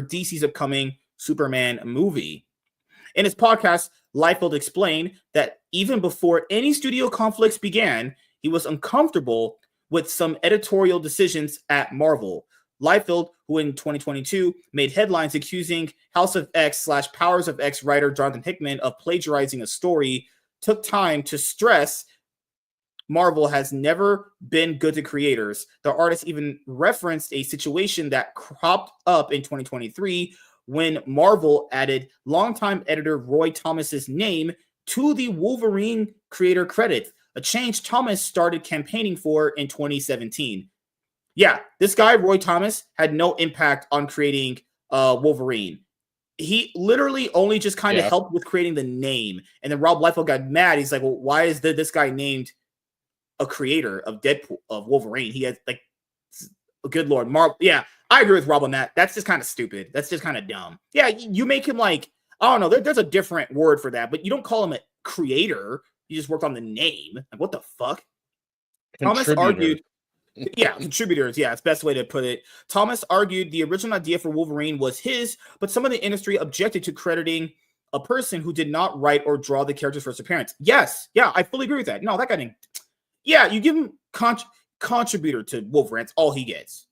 DC's upcoming Superman movie. In his podcast, Liefeld explained that even before any studio conflicts began, he was uncomfortable with some editorial decisions at Marvel. Liefeld, who in 2022 made headlines accusing House of X/Powers of X writer Jonathan Hickman of plagiarizing a story, took time to stress Marvel has never been good to creators. The artist even referenced a situation that cropped up in 2023 when Marvel added longtime editor Roy Thomas's name to the Wolverine creator credit, a change Thomas started campaigning for in 2017. Yeah, this guy, Roy Thomas, had no impact on creating Wolverine. He literally only just kind of helped with creating the name. And then Rob Liefeld got mad. He's like, well, why is this guy named a creator of Deadpool, of Wolverine? He has, like, good Lord. Yeah, I agree with Rob on that. That's just kind of stupid. That's just kind of dumb. Yeah, you make him like, I don't know, there's a different word for that, but you don't call him a creator. You just worked on the name. Like, what the fuck? Thomas argued, yeah, contributors. Yeah, it's the best way to put it. Thomas argued the original idea for Wolverine was his, but some of the industry objected to crediting a person who did not write or draw the character's first appearance. Yes, yeah, I fully agree with that. No, that guy didn't. Yeah, you give him contributor to Wolverine. That's all he gets.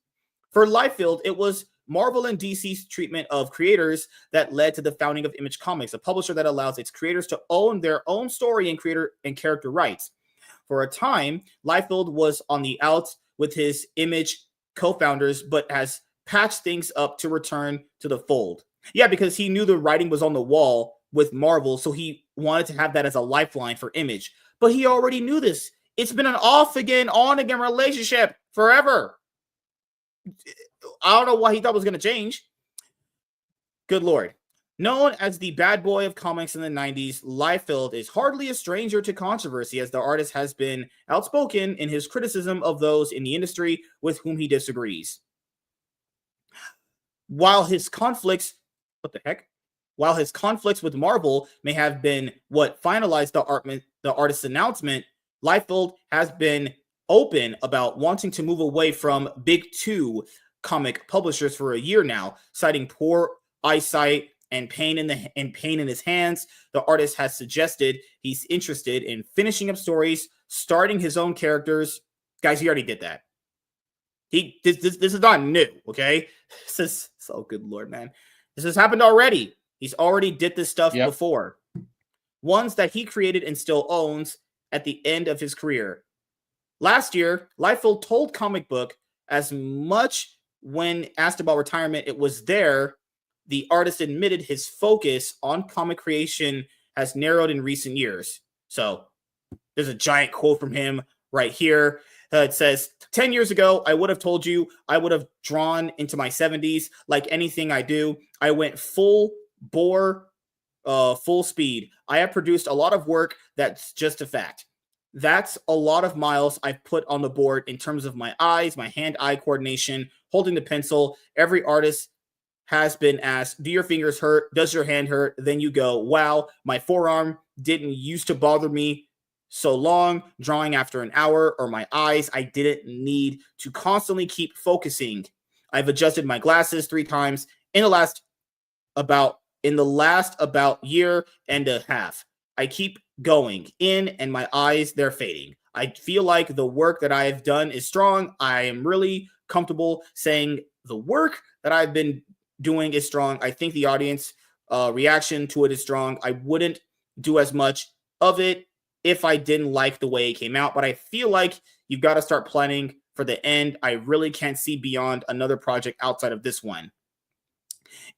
For Liefeld, it was Marvel and DC's treatment of creators that led to the founding of Image Comics, a publisher that allows its creators to own their own story and creator and character rights. For a time, Liefeld was on the outs with his Image co-founders, but has patched things up to return to the fold. Yeah, because he knew the writing was on the wall with Marvel, so he wanted to have that as a lifeline for Image. But he already knew this. It's been an off again, on again relationship forever. I don't know why he thought it was going to change. Good Lord. Known as the bad boy of comics in the 90s, Liefeld is hardly a stranger to controversy, as the artist has been outspoken in his criticism of those in the industry with whom he disagrees. While his conflicts with Marvel may have been what finalized the artist's announcement, Liefeld has been open about wanting to move away from big two comic publishers for a year now, citing poor eyesight and pain in his hands. The artist has suggested he's interested in finishing up stories, starting his own characters. Guys, he already did that. This is not new, okay? This is so good Lord, man. This has happened already. He's already did this stuff before. Ones that he created and still owns at the end of his career. Last year, Liefeld told Comic Book as much when asked about retirement. It was there. The artist admitted his focus on comic creation has narrowed in recent years. So there's a giant quote from him right here. It says, 10 years ago, I would have told you I would have drawn into my 70s. Like anything I do, I went full bore, full speed. I have produced a lot of work that's just a fact. That's a lot of miles I've put on the board in terms of my eyes, my hand-eye coordination, holding the pencil. Every artist has been asked, do your fingers hurt? Does your hand hurt? Then you go, wow, my forearm didn't used to bother me so long, drawing after an hour, or my eyes, I didn't need to constantly keep focusing. I've adjusted my glasses 3 times in the last about year and a half. I keep going in and my eyes, they're fading. I feel like the work that I have done is strong. I am really comfortable saying the work that I've been doing is strong. I think the audience reaction to it is strong. I wouldn't do as much of it if I didn't like the way it came out, but I feel like you've got to start planning for the end. I really can't see beyond another project outside of this one.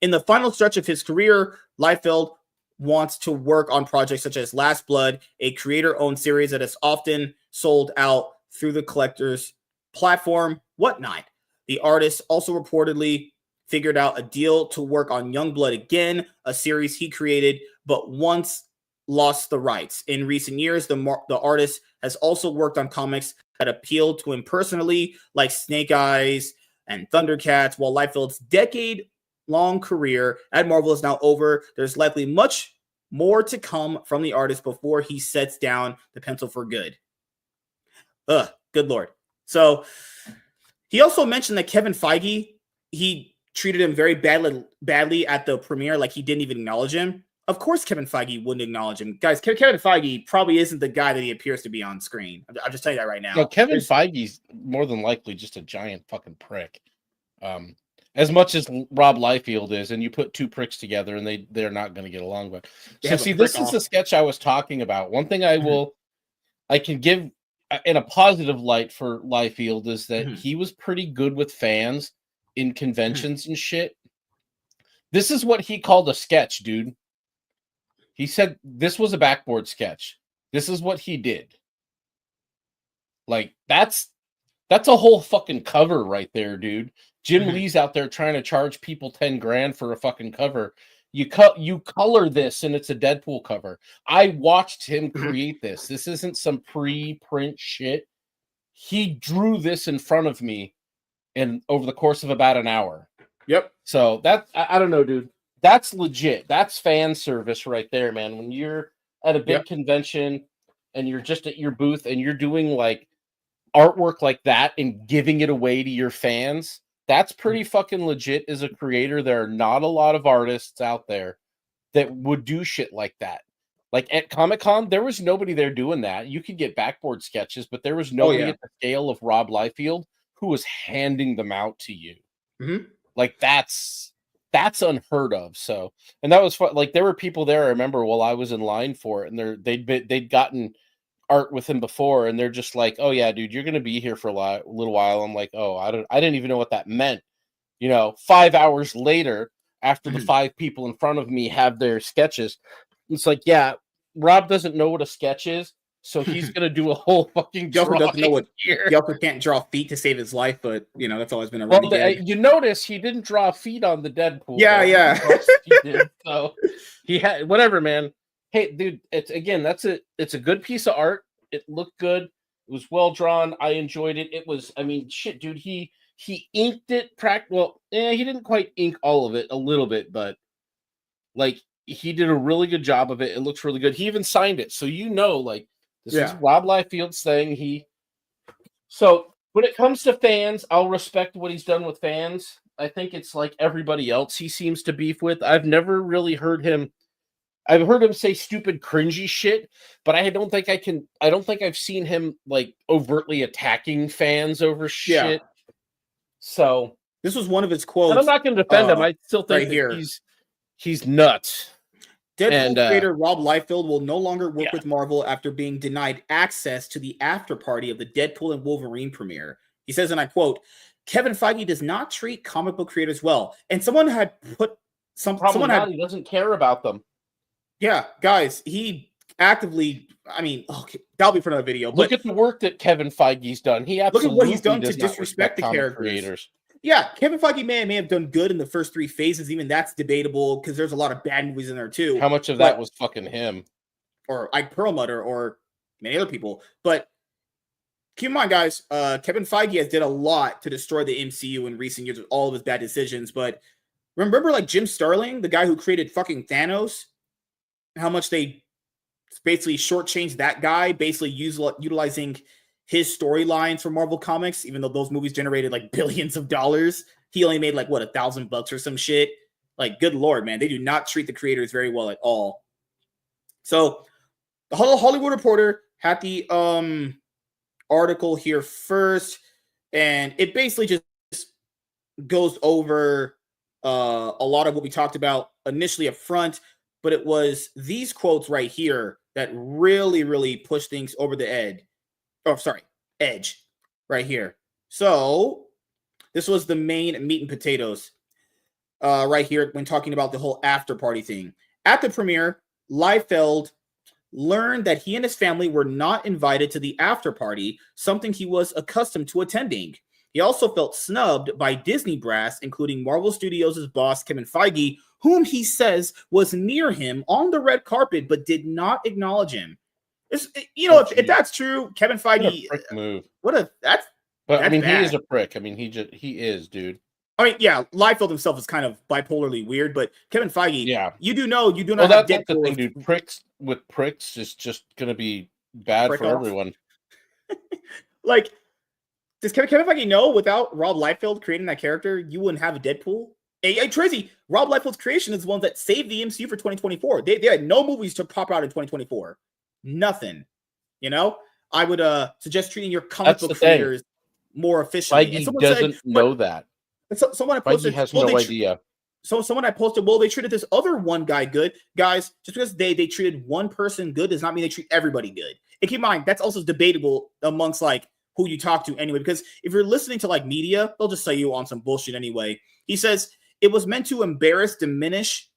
In the final stretch of his career, Liefeld wants to work on projects such as Last Blood, a creator-owned series that is often sold out through the collector's platform, Whatnot. The artist also reportedly figured out a deal to work on Youngblood again, a series he created, but once lost the rights. In recent years, the artist has also worked on comics that appealed to him personally, like Snake Eyes and Thundercats. While Liefeld's decade-long career at Marvel is now over, there's likely much more to come from the artist before he sets down the pencil for good. Good Lord. So he also mentioned that Kevin Feige, he treated him very badly at the premiere, like he didn't even acknowledge him. Of course Kevin Feige wouldn't acknowledge him. Guys, Kevin Feige probably isn't the guy that he appears to be on screen. I'll just tell you that right now. No, Kevin Feige's more than likely just a giant fucking prick. As much as Rob Liefeld is, and you put 2 pricks together and they're not going to get along. But so see, this is the sketch I was talking about. One thing I can give in a positive light for Liefeld is that he was pretty good with fans in conventions and shit. This is what he called a sketch, dude. He said this was a backboard sketch. This is what he did. Like, that's a whole fucking cover right there, dude. Jim Lee's out there trying to charge people 10 grand for a fucking cover. You color this and it's a Deadpool cover. I watched him create this. This isn't some pre-print shit. He drew this in front of me and over the course of about an hour. Yep. So that I don't know, dude. That's legit. That's fan service right there, man. When you're at a big convention and you're just at your booth and you're doing like artwork like that and giving it away to your fans, that's pretty fucking legit as a creator. There are not a lot of artists out there that would do shit like that. Like at Comic-Con, there was nobody there doing that. You could get backboard sketches, but there was nobody at the scale of Rob Liefeld who was handing them out to you. Like that's unheard of. So, and that was fun. Like there were people there, I remember, while I was in line for it, and they'd gotten art with him before, and they're just like, "Oh yeah, dude, you're gonna be here for a little while." I'm like, "Oh, I didn't even know what that meant." 5 hours later, after the 5 people in front of me have their sketches, it's like, yeah, Rob doesn't know what a sketch is, so he's gonna do a whole fucking. He doesn't know what. He also can't draw feet to save his life, but that's always been a running gag. You notice he didn't draw feet on the Deadpool. Yeah. He did. So he had whatever, man. Hey, dude, it's a good piece of art. It looked good. It was well drawn. I enjoyed it. It was, shit, dude. He inked it. He didn't quite ink all of it. A little bit, but like he did a really good job of it. It looks really good. He even signed it, so like. This is Rob Liefeld's thing. So when it comes to fans, I'll respect what he's done with fans. I think it's like everybody else he seems to beef with. I've never really heard him. I've heard him say stupid, cringy shit, but I don't think I've seen him like overtly attacking fans over shit. So this was one of his quotes. And I'm not going to defend him. I still think that he's nuts. Deadpool creator Rob Liefeld will no longer work with Marvel after being denied access to the after party of the Deadpool and Wolverine premiere. He says, and I quote, "Kevin Feige does not treat comic book creators well." And someone had put he doesn't care about them. Yeah, guys, he actively. That'll be for another video. Look at the work that Kevin Feige's done. He absolutely look at what he's done to disrespect the characters. Creators. Yeah, Kevin Feige may have done good in the first 3 phases. Even that's debatable because there's a lot of bad movies in there too. How much of that was fucking him? Or Ike Perlmutter or many other people. But keep in mind, guys, Kevin Feige has did a lot to destroy the MCU in recent years with all of his bad decisions. But Remember, like, Jim Starlin, the guy who created fucking Thanos? How much they basically shortchanged that guy, basically utilizing his storylines for Marvel Comics, even though those movies generated like billions of dollars. He only made like what, $1,000 or some shit. Like, good lord, man, they do not treat the creators very well at all. So, the Hollywood Reporter had the article here first, and it basically just goes over a lot of what we talked about initially up front, but it was these quotes right here that really, really push things over the edge. Oh, sorry, edge right here. So this was the main meat and potatoes right here when talking about the whole after party thing. At the premiere, Liefeld learned that he and his family were not invited to the after party, something he was accustomed to attending. He also felt snubbed by Disney brass, including Marvel Studios' boss, Kevin Feige, whom he says was near him on the red carpet but did not acknowledge him. If that's true, Kevin Feige, what a prick move. That's I mean, bad. he is a prick. I mean, he is, dude. I mean, yeah, Liefeld himself is kind of bipolarly weird, but Kevin Feige, yeah, you do not well, have that's the thing, dude. Pricks is just gonna be bad for everyone. Like, does Kevin Feige know without Rob Liefeld creating that character, you wouldn't have a Deadpool? Hey, Tracy, Rob Liefeld's creation is the one that saved the MCU for 2024. They had no movies to pop out in 2024. Nothing. You know? I would suggest treating your comic book creators more efficiently. Feige doesn't know that. Someone I posted, Feige has no idea. So someone I posted, well, they treated this other one guy good. Guys, just because they treated one person good does not mean they treat everybody good. And keep in mind, that's also debatable amongst like who you talk to anyway, because if you're listening to like media, they'll just say you on some bullshit anyway. He says, it was meant to embarrass, diminish,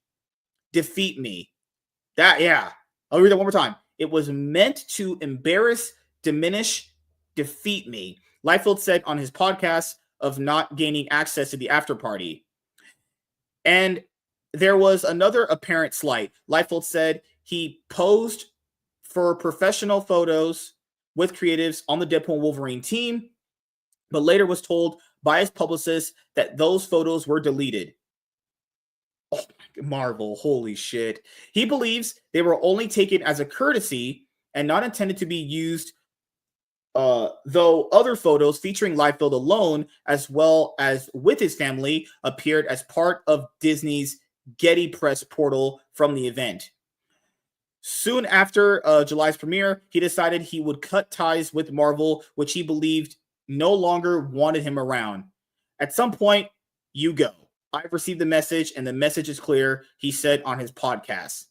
defeat me. I'll read that one more time. It was meant to embarrass, diminish, defeat me. Liefeld said on his podcast of not gaining access to the after party. And there was another apparent slight. Liefeld said he posed for professional photos with creatives on the Deadpool and Wolverine team, but later was told by his publicist that those photos were deleted. Oh, Marvel, holy shit. He believes they were only taken as a courtesy and not intended to be used, though other photos featuring Liefeld alone, as well as with his family, appeared as part of Disney's Getty Press portal from the event. Soon after July's premiere, he decided he would cut ties with Marvel, which he believed no longer wanted him around. At some point, you go. I've received the message, and the message is clear, he said on his podcast.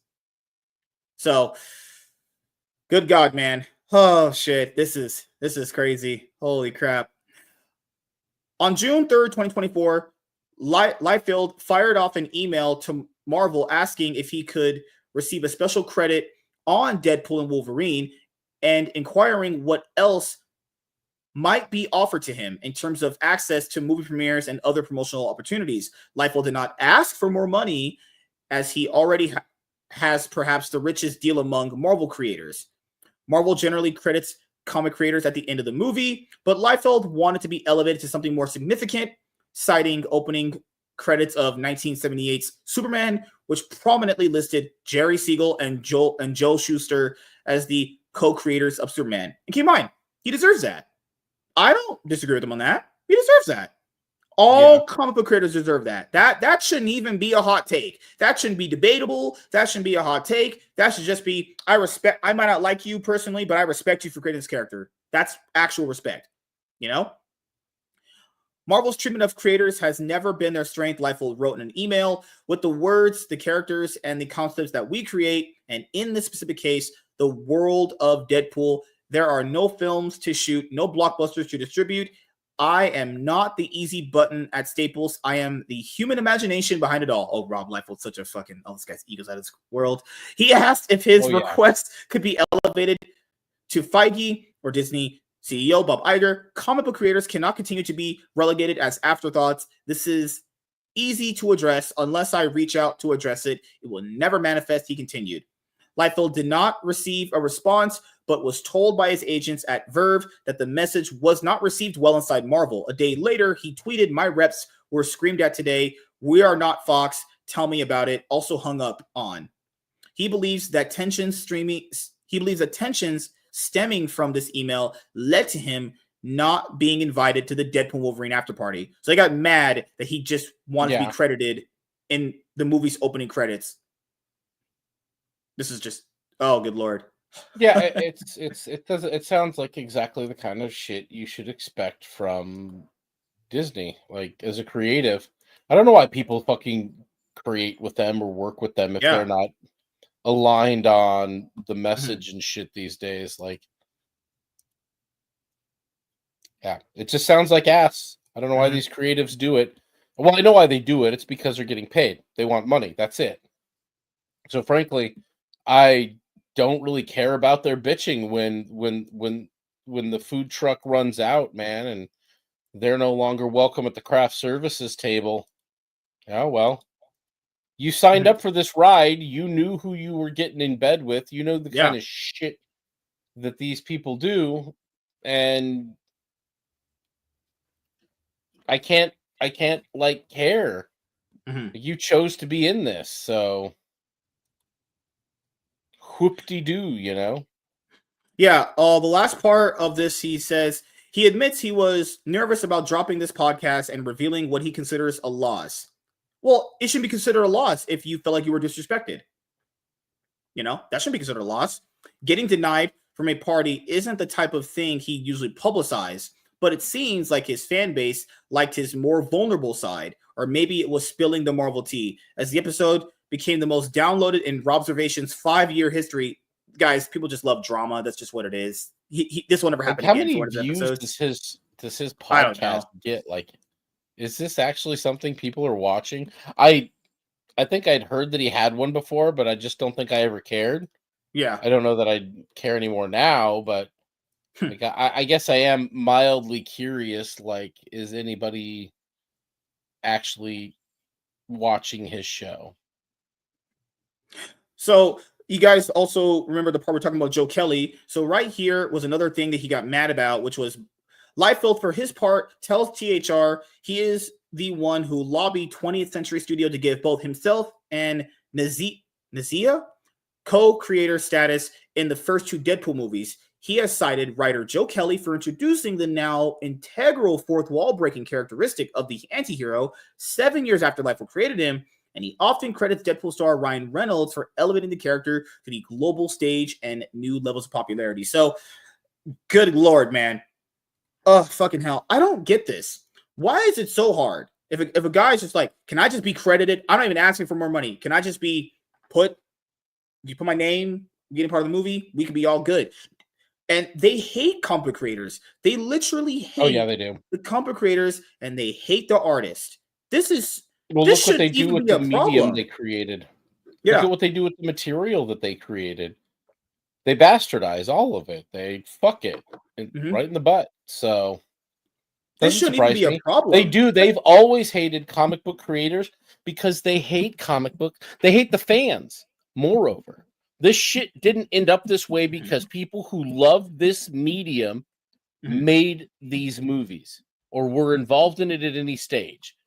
So, good God, man. Oh, shit. This is crazy. Holy crap. On June 3rd, 2024, Liefeld fired off an email to Marvel asking if he could receive a special credit on Deadpool and Wolverine and inquiring what else might be offered to him in terms of access to movie premieres and other promotional opportunities. Liefeld did not ask for more money, as he already has perhaps the richest deal among Marvel creators. Marvel generally credits comic creators at the end of the movie, but Liefeld wanted to be elevated to something more significant, citing opening credits of 1978's Superman, which prominently listed Jerry Siegel and Joe Shuster as the co-creators of Superman. And keep in mind, he deserves that. I don't disagree with him on that. He deserves that. All comic book creators deserve that. That shouldn't even be a hot take. That shouldn't be debatable. That shouldn't be a hot take. That should just be, I might not like you personally, but I respect you for creating this character. That's actual respect. You know? Marvel's treatment of creators has never been their strength, Liefeld wrote in an email. With the words, the characters, and the concepts that we create, and in this specific case, the world of Deadpool, there are no films to shoot, no blockbusters to distribute. I am not the easy button at Staples. I am the human imagination behind it all. Oh, Rob Liefeld's such a fucking, this guy's ego's out of this world. He asked if his request could be elevated to Feige or Disney CEO Bob Iger. Comic book creators cannot continue to be relegated as afterthoughts. This is easy to address. Unless I reach out to address it, it will never manifest, he continued. Liefeld did not receive a response, but was told by his agents at Verve that the message was not received well inside Marvel. A day later, he tweeted, "My reps were screamed at today. "We are not Fox. Tell me about it." Also hung up on. He believes that tensions stemming from this email led to him not being invited to the Deadpool Wolverine after party. So they got mad that he just wanted to be credited in the movie's opening credits. This is just, oh, good Lord. Yeah, it sounds like exactly the kind of shit you should expect from Disney. Like, as a creative, I don't know why people fucking create with them or work with them if they're not aligned on the message and shit these days. Like, yeah, it just sounds like ass. I don't know why these creatives do it. Well, I know why they do it. It's because they're getting paid. They want money. That's it. So frankly, I don't really care about their bitching when the food truck runs out, man, and they're no longer welcome at the craft services table. Oh well. You signed up for this ride. You knew who you were getting in bed with. You know the kind of shit that these people do, and I can't like care. You chose to be in this, so whoop-de-doo, you know? Yeah, the last part of this, he says, he admits he was nervous about dropping this podcast and revealing what he considers a loss. Well, it shouldn't be considered a loss if you felt like you were disrespected. You know, that shouldn't be considered a loss. Getting denied from a party isn't the type of thing he usually publicizes, but it seems like his fan base liked his more vulnerable side, or maybe it was spilling the Marvel tea, as the episode became the most downloaded in Robservation's 5-year history. Guys, people just love drama. That's just what it is. This will never happen How again. many For views episodes. does his podcast get? Like, is this actually something people are watching? I think I'd heard that he had one before, but I just don't think I ever cared. Yeah. I don't know that I care anymore now, but like, I guess I am mildly curious. Like, is anybody actually watching his show? So you guys also remember the part we're talking about Joe Kelly. So right here was another thing that he got mad about, which was Liefeld, for his part, tells THR he is the one who lobbied 20th Century Studio to give both himself and Nazia co-creator status in the first 2 Deadpool movies. He has cited writer Joe Kelly for introducing the now integral fourth wall breaking characteristic of the antihero 7 years after Liefeld created him, and he often credits Deadpool star Ryan Reynolds for elevating the character to the global stage and new levels of popularity. So, good Lord, man. Oh, fucking hell. I don't get this. Why is it so hard? If a guy's just like, can I just be credited? I'm not even asking for more money. Can I just be you put my name, getting part of the movie, we could be all good. And they hate comic creators. They literally hate they do. the comic creators, and they hate the artist. This look what they do with the medium they created. Yeah. Look at what they do with the material that they created. They bastardize all of it. They fuck it right in the butt. So this shouldn't even be a problem. They do. They've always hated comic book creators because they hate comic book. They hate the fans. Moreover, this shit didn't end up this way because people who love this medium made these movies or were involved in it at any stage.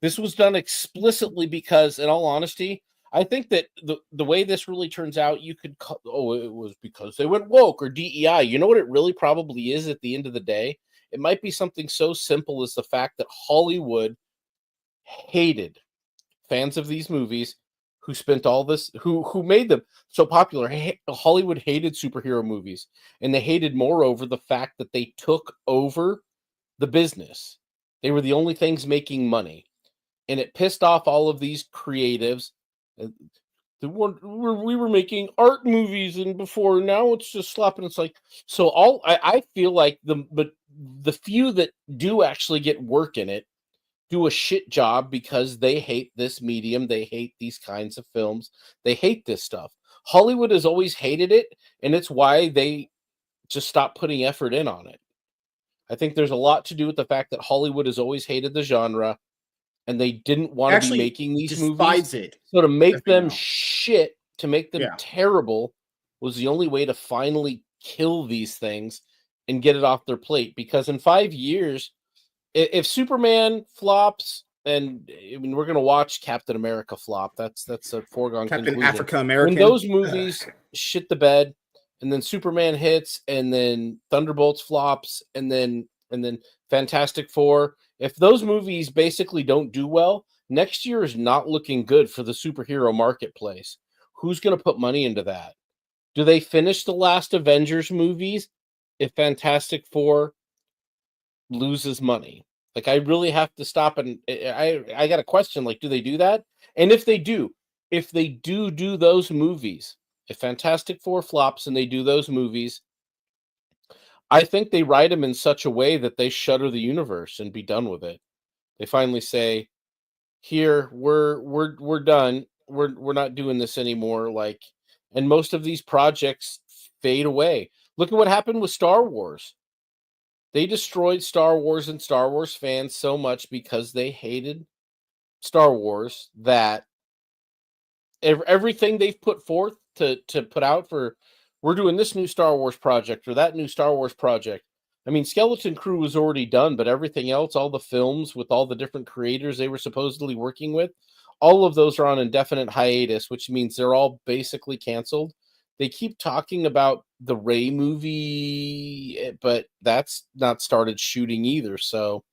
This was done explicitly because, in all honesty, I think that the way this really turns out, you could it was because they went woke or DEI. You know what it really probably is at the end of the day? It might be something so simple as the fact that Hollywood hated fans of these movies who spent all this, who made them so popular. Hollywood hated superhero movies, and they hated, moreover, the fact that they took over the business. They were the only things making money, and it pissed off all of these creatives. We were making art movies, and before, now it's just slapping. It's like, so I feel like the few that do actually get work in it do a shit job because they hate this medium. They hate these kinds of films. They hate this stuff. Hollywood has always hated it, and it's why they just stopped putting effort in on it. I think there's a lot to do with the fact that Hollywood has always hated the genre, and they didn't want to be making these movies. So to make them shit, to make them terrible, was the only way to finally kill these things and get it off their plate. Because in 5 years, if Superman flops, and I mean, we're gonna watch Captain America flop. That's a foregone Captain conclusion. Africa American. When those movies shit the bed, and then Superman hits, and then Thunderbolts flops, and then Fantastic Four. If those movies basically don't do well, next year is not looking good for the superhero marketplace. Who's going to put money into that? Do they finish the last Avengers movies if Fantastic Four loses money? Like, I really have to stop and I got a question. Like, do they do that? And if they do those movies, if Fantastic Four flops and they do those movies, I think they write them in such a way that they shutter the universe and be done with it. They finally say, "Here, we're done. We're not doing this anymore." Like, and most of these projects fade away. Look at what happened with Star Wars. They destroyed Star Wars and Star Wars fans so much because they hated Star Wars that everything they've put forth to put out for, we're doing this new Star Wars project or that new Star Wars project. I mean, Skeleton Crew was already done, but everything else, all the films with all the different creators they were supposedly working with, all of those are on indefinite hiatus, which means they're all basically canceled. They keep talking about the Rey movie, but that's not started shooting either. So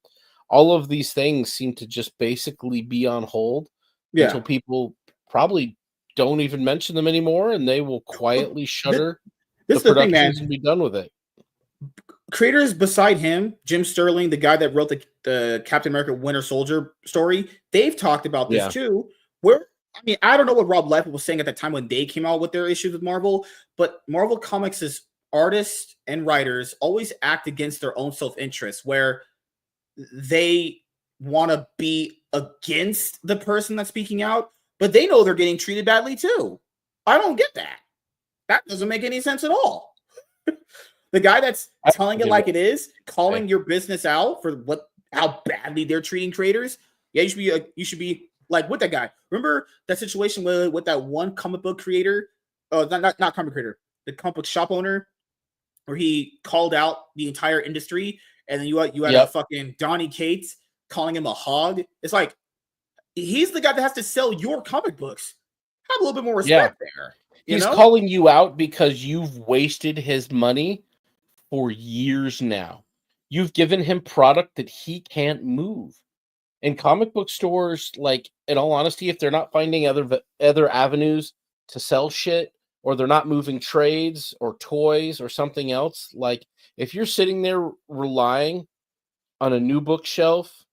all of these things seem to just basically be on hold until people probably don't even mention them anymore, and they will quietly shutter this the is the thing, man. productions and be done with it. Creators beside him, Jim Sterling, the guy that wrote the Captain America Winter Soldier story, they've talked about this too. Where, I mean, I don't know what Rob Liefeld was saying at the time when they came out with their issues with Marvel, but Marvel Comics' artists and writers always act against their own self-interest, where they want to be against the person that's speaking out, but they know they're getting treated badly too. I don't get that. That doesn't make any sense at all. The guy that's telling it like it is, calling your business out for how badly they're treating creators. Yeah, you should be like with that guy. Remember that situation with that one comic book creator? Not comic creator, the comic book shop owner, where he called out the entire industry, and then you had a fucking Donny Cates calling him a hog. It's like, he's the guy that has to sell your comic books. Have a little bit more respect there. He's calling you out because you've wasted his money for years now. You've given him product that he can't move. And comic book stores, like, in all honesty, if they're not finding other avenues to sell shit, or they're not moving trades or toys or something else, like, if you're sitting there relying on a new bookshelf,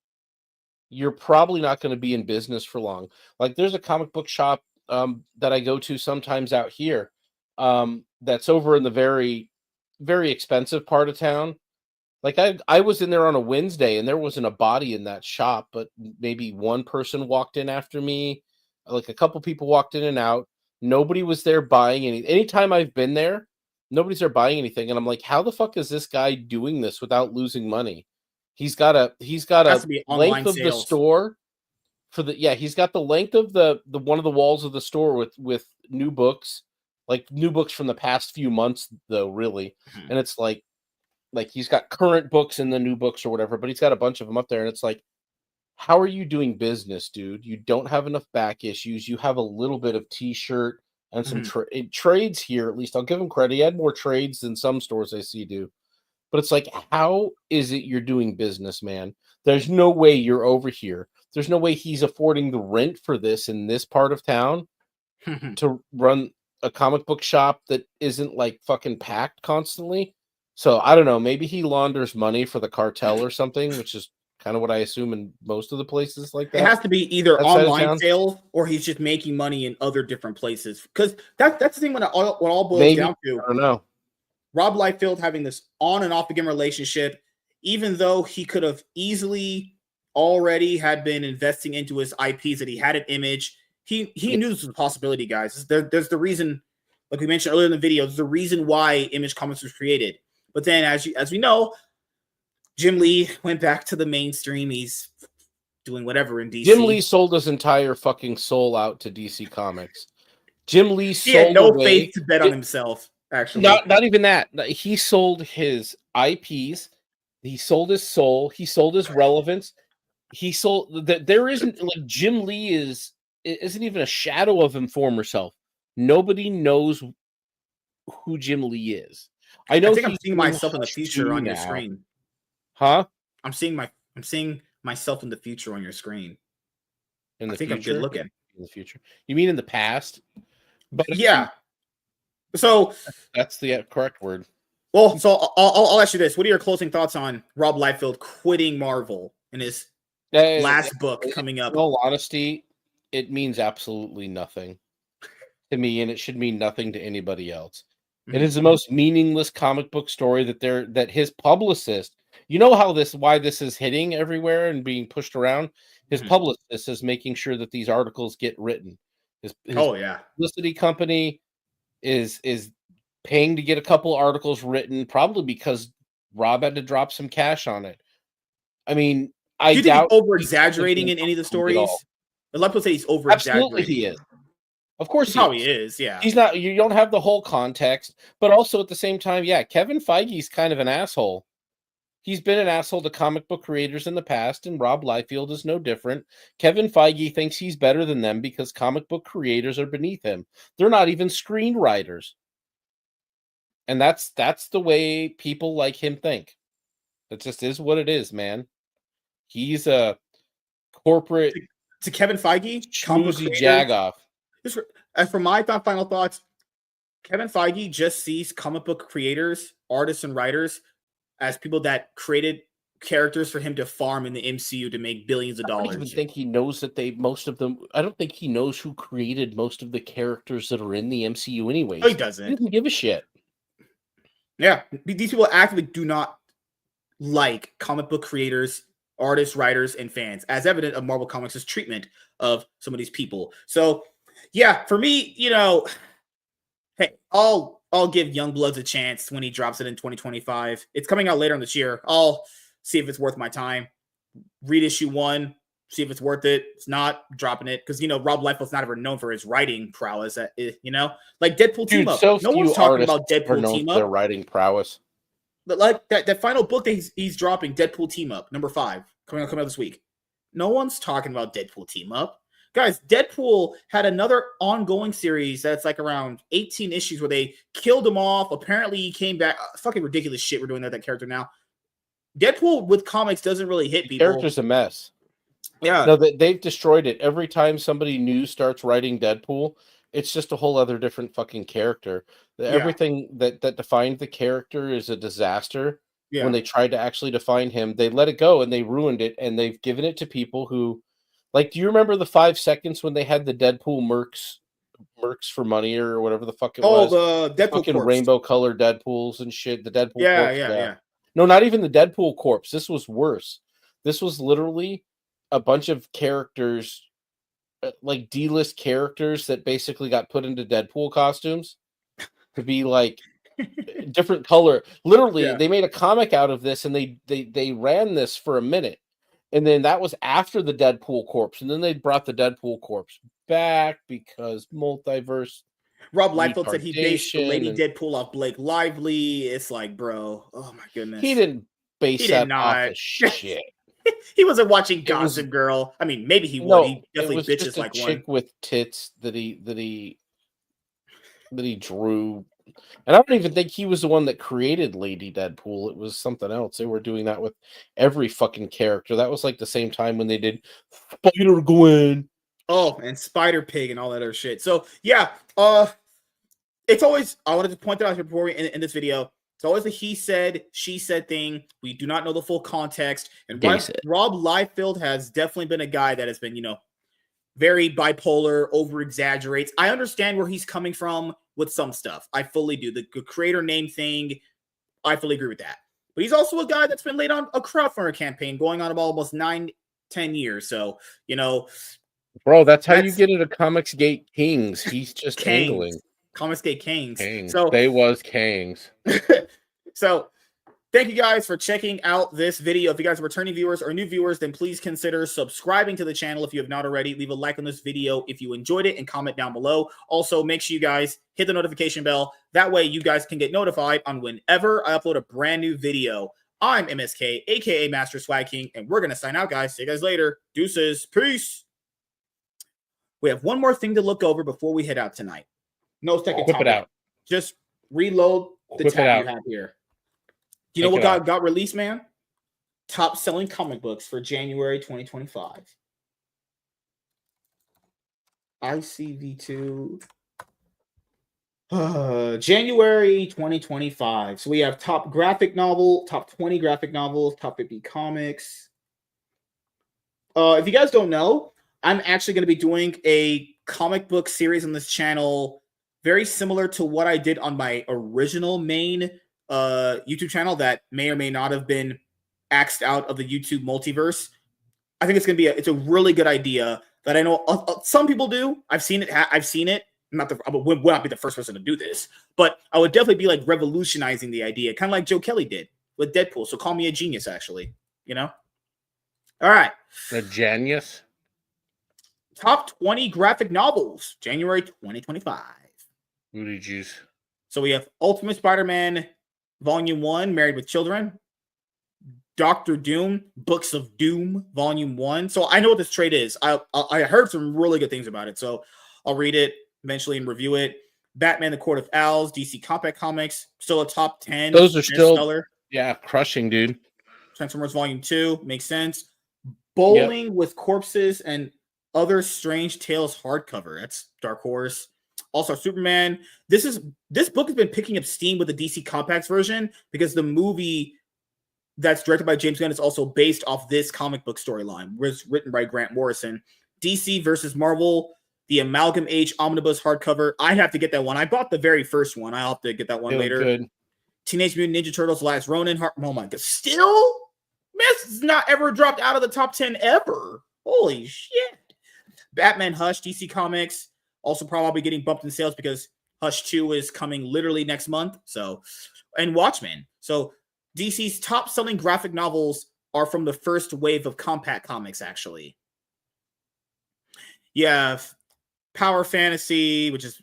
you're probably not going to be in business for long. Like, there's a comic book shop that I go to sometimes out here that's over in the very, very expensive part of town. Like, I was in there on a Wednesday, and there wasn't a body in that shop, but maybe one person walked in after me. Like, a couple people walked in and out. Nobody was there buying anything. Anytime I've been there, nobody's there buying anything. And I'm like, how the fuck is this guy doing this without losing money? He's got a length of the store for the, he's got the length of the one of the walls of the store with new books, like new books from the past few months though, really. And it's like he's got current books and the new books or whatever, but he's got a bunch of them up there, and it's like, how are you doing business, dude? You don't have enough back issues. You have a little bit of t-shirt and some trades here. At least I'll give him credit. He had more trades than some stores I see do. But it's like, how is it you're doing business, man? There's no way you're over here. There's no way he's affording the rent for this in this part of town to run a comic book shop that isn't like fucking packed constantly. So I don't know. Maybe he launders money for the cartel or something, which is kind of what I assume in most of the places like that. It has to be either online sales, or he's just making money in other different places. Because that's the thing when it all boils down to. I don't know. Rob Liefeld having this on and off again relationship, even though he could have easily already had been investing into his IPs, that he had an Image. He knew this was a possibility, guys. There's the reason, like we mentioned earlier in the video, there's the reason why Image Comics was created. But then, as we know, Jim Lee went back to the mainstream. He's doing whatever in DC. Jim Lee sold his entire fucking soul out to DC Comics. Jim Lee he had no faith to bet on himself. Actually, not even that. He sold his IPs. He sold his soul. He sold his relevance. he sold that there isn't like Jim Lee isn't even a shadow of him former self. Nobody knows who Jim Lee is. I know I think I'm he's seeing doing myself in the Hush future 2 on your now. screen. Huh? I'm seeing myself in the future on your screen. In the I think future? I'm good looking. In the future. You mean in the past? But Yeah. So that's the correct word. well, so I'll ask you this: what are your closing thoughts on Rob Liefeld quitting Marvel in his last book coming up? In all honesty, it means absolutely nothing to me, and it should mean nothing to anybody else. It is the most meaningless comic book story that his publicist. You know why this is hitting everywhere and being pushed around. His publicist is making sure that these articles get written. His publicity company is paying to get a couple articles written, probably because Rob had to drop some cash on it. I mean, I Do you think doubt he's over exaggerating in any of the stories? A lot of people say he's over exaggerating. Absolutely, he is. Of course, he probably is. Yeah, he's not. You don't have the whole context, but also at the same time, yeah, Kevin Feige's kind of an asshole. He's been an asshole to comic book creators in the past, and Rob Liefeld is no different. Kevin Feige thinks he's better than them because comic book creators are beneath him. They're not even screenwriters. And that's the way people like him think. It just is what it is, man. He's a corporate to Kevin Feige, schmoozy jagoff. As for my final thoughts, Kevin Feige just sees comic book creators, artists, and writers as people that created characters for him to farm in the MCU to make billions of dollars. I don't even think he knows that I don't think he knows who created most of the characters that are in the MCU anyways. No, he doesn't. He doesn't give a shit. Yeah, these people actively do not like comic book creators, artists, writers, and fans, as evident of Marvel Comics' treatment of some of these people. So, yeah, for me, hey, I'll give Youngbloods a chance when he drops it in 2025. It's coming out later in this year. I'll see if it's worth my time. Read issue 1, see if it's worth it. It's not, dropping it, because Rob Liefeld's not ever known for his writing prowess. Like Deadpool team up. So no one's talking about Deadpool team up. Their writing prowess. But like that final book that he's dropping, Deadpool team up number 5, coming out this week. No one's talking about Deadpool team up. Guys, Deadpool had another ongoing series that's like around 18 issues where they killed him off. Apparently, he came back. Fucking ridiculous shit we're doing that character now. Deadpool with comics doesn't really hit people. The character's a mess. Yeah. No, they've destroyed it. Every time somebody new starts writing Deadpool, it's just a whole other different fucking character. Everything that defined the character is a disaster. Yeah. When they tried to actually define him, they let it go and they ruined it, and they've given it to people who... Like, do you remember the 5 seconds when they had the Deadpool mercs for money or whatever the fuck it was? Oh, the Deadpool fucking corpse. Rainbow colored Deadpools and shit. The Deadpool corpse. Yeah. No, not even the Deadpool corpse. This was worse. This was literally a bunch of characters, like D-list characters that basically got put into Deadpool costumes to be like different color. Literally, they made a comic out of this, and they ran this for a minute. And then that was after the Deadpool corpse. And then they brought the Deadpool corpse back because multiverse. Rob Liefeld said he based the Lady Deadpool off Blake Lively. It's like, bro, oh my goodness. He didn't base that off of shit. He wasn't watching Gossip Girl. I mean, maybe he would. He definitely bitches just a like chick one. with tits that he drew. And I don't even think he was the one that created Lady Deadpool. It was something else. They were doing that with every fucking character. That was like the same time when they did Spider-Gwen. Oh, and Spider-Pig and all that other shit. So, yeah. It's always... I wanted to point that out here before we in this video. It's always the he said, she said thing. We do not know the full context. And Rob Liefeld has definitely been a guy that has been, very bipolar, over-exaggerates. I understand where he's coming from with some stuff. I fully do. The creator name thing, I fully agree with that. But he's also a guy that's been laid on a crowdfunder campaign going on about almost 9-10 years. So, bro, that's how you get into Comicsgate Kings. He's just angling. Comicsgate Kings. So they was Kings. So thank you guys for checking out this video. If you guys are returning viewers or new viewers, then please consider subscribing to the channel if you have not already. Leave a like on this video if you enjoyed it and comment down below. Also, make sure you guys hit the notification bell. That way you guys can get notified on whenever I upload a brand new video I'm MSK, aka Master Swag King, and we're gonna sign out, guys. See you guys later. Deuces. Peace. We have one more thing to look over before we head out tonight. No second Whip it topic. out. Just reload the Whip it tab out. you have here. You know Take what it out. got released, man? Top selling comic books for January 2025. ICV2. January 2025. So we have top graphic novel, top 20 graphic novels, top 50 comics. If you guys don't know, I'm actually going to be doing a comic book series on this channel, very similar to what I did on my original main YouTube channel that may or may not have been axed out of the YouTube multiverse. I think it's going to be it's a really good idea that I know some people do. I've seen it. I would not be the first person to do this, but I would definitely be like revolutionizing the idea, kind of like Joe Kelly did with Deadpool. So call me a genius, actually. You know. All right. The genius. Top 20 graphic novels, January 2025. Booty juice. So we have Ultimate Spider-Man, Volume 1, Married with Children. Doctor Doom, Books of Doom, Volume 1. So I know what this trade is. I heard some really good things about it, so I'll read it eventually and review it. Batman, The Court of Owls, DC Compact Comics, still a top 10. Those are still, bestseller. yeah, crushing, dude. Transformers Volume 2, makes sense. Bowling with Corpses and Other Strange Tales hardcover. That's Dark Horse. Also, Superman. This book has been picking up steam with the DC Compacts version because the movie that's directed by James Gunn is also based off this comic book storyline. Was written by Grant Morrison. DC versus Marvel, the Amalgam Age Omnibus hardcover. I have to get that one. I bought the very first one. I'll have to get that one later. Good. Teenage Mutant Ninja Turtles, Last Ronin. Oh my god. Still? This has not ever dropped out of the top 10 ever. Holy shit. Batman Hush, DC Comics. Also probably getting bumped in sales because Hush 2 is coming literally next month. So, and Watchmen. So DC's top selling graphic novels are from the first wave of compact comics, actually. You have Power Fantasy, which is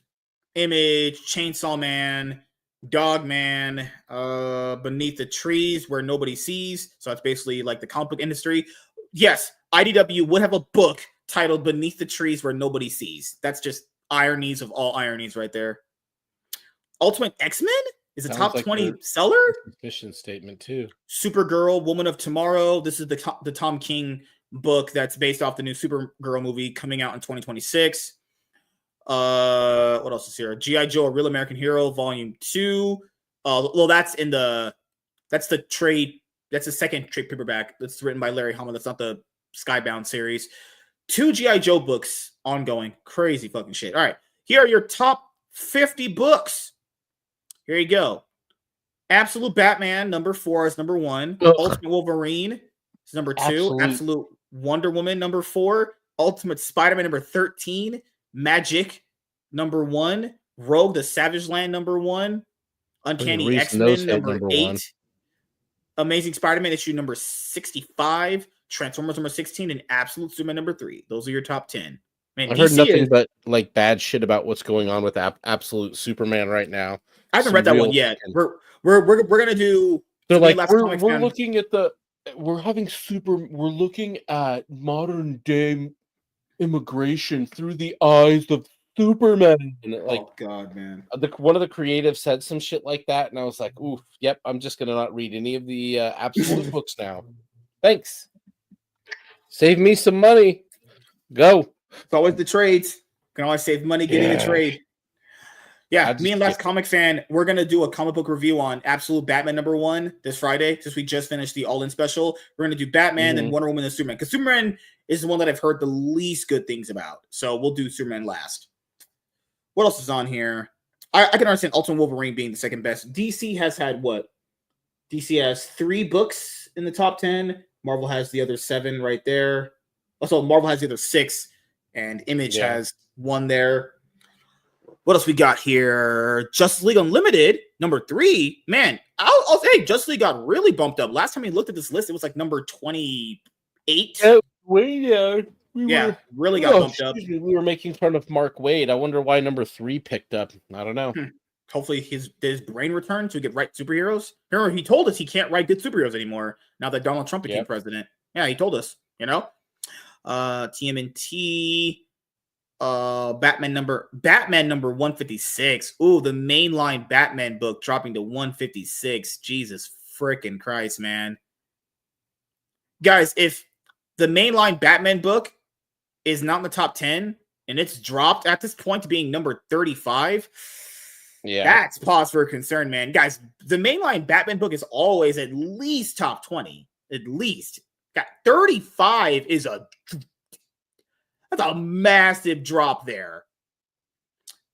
Image, Chainsaw Man, Dog Man, Beneath the Trees Where Nobody Sees. So that's basically like the comic book industry. Yes, IDW would have a book titled Beneath the Trees Where Nobody Sees. That's just ironies of all ironies right there. Ultimate X-Men is a top 20 seller. Mission statement too. Supergirl, Woman of Tomorrow. This is the Tom King book that's based off the new Supergirl movie coming out in 2026. What else is here? G.I. Joe, A Real American Hero, Volume 2. Well, that's the trade. That's the second trade paperback. That's written by Larry Hama. That's not the Skybound series. 2 G.I. Joe books ongoing. Crazy fucking shit. All right. Here are your top 50 books. Here you go. Absolute Batman, number 4 is number 1. Ultimate Wolverine is number 2. Absolute Wonder Woman, number 4. Ultimate Spider-Man, number 13. Magic, number 1. Rogue, the Savage Land, number 1. Uncanny X-Men, number 8. Amazing Spider-Man, issue number 65. Transformers, number 16. And Absolute Superman, number 3. Those are your top 10. Man, I've heard nothing but like bad shit about what's going on with Absolute Superman right now. I haven't read that one yet. We're gonna do. They're like we're looking at we're looking at modern day immigration through the eyes of Superman. Like, oh god, man! One of the creatives said some shit like that, and I was like, "Ooh, yep, I'm just gonna not read any of the Absolute books now." Thanks. Save me some money. Go. It's always the trades. Can always save money getting a trade. Yeah, me and Last Comic Fan, we're going to do a comic book review on Absolute Batman number 1 this Friday, since we just finished the All-In special. We're going to do Batman, then Wonder Woman, and Superman. Because Superman is the one that I've heard the least good things about. So we'll do Superman last. What else is on here? I can understand Ultimate Wolverine being the second best. DC has had what? DC has 3 books in the top 10. Marvel has the other 7 right there. Also, Marvel has the other 6. And Image has 1 there. What else we got here? Justice League Unlimited, number 3. Man, I'll say Justice League got really bumped up. Last time we looked at this list, it was like number 28. Really got bumped up. We were making fun of Mark Waid. I wonder why number 3 picked up. I don't know. hopefully his brain return so he could write superheroes. Remember, he told us he can't write good superheroes anymore now that Donald Trump became president. Yeah, he told us, TMNT, Batman number 156. Ooh, the mainline Batman book dropping to 156. Jesus freaking Christ, man. Guys, if the mainline Batman book is not in the top 10 and it's dropped at this point to being number 35, that's pause for concern, man. Guys, the mainline Batman book is always at least top 20. At least. Got 35 is that's a massive drop there.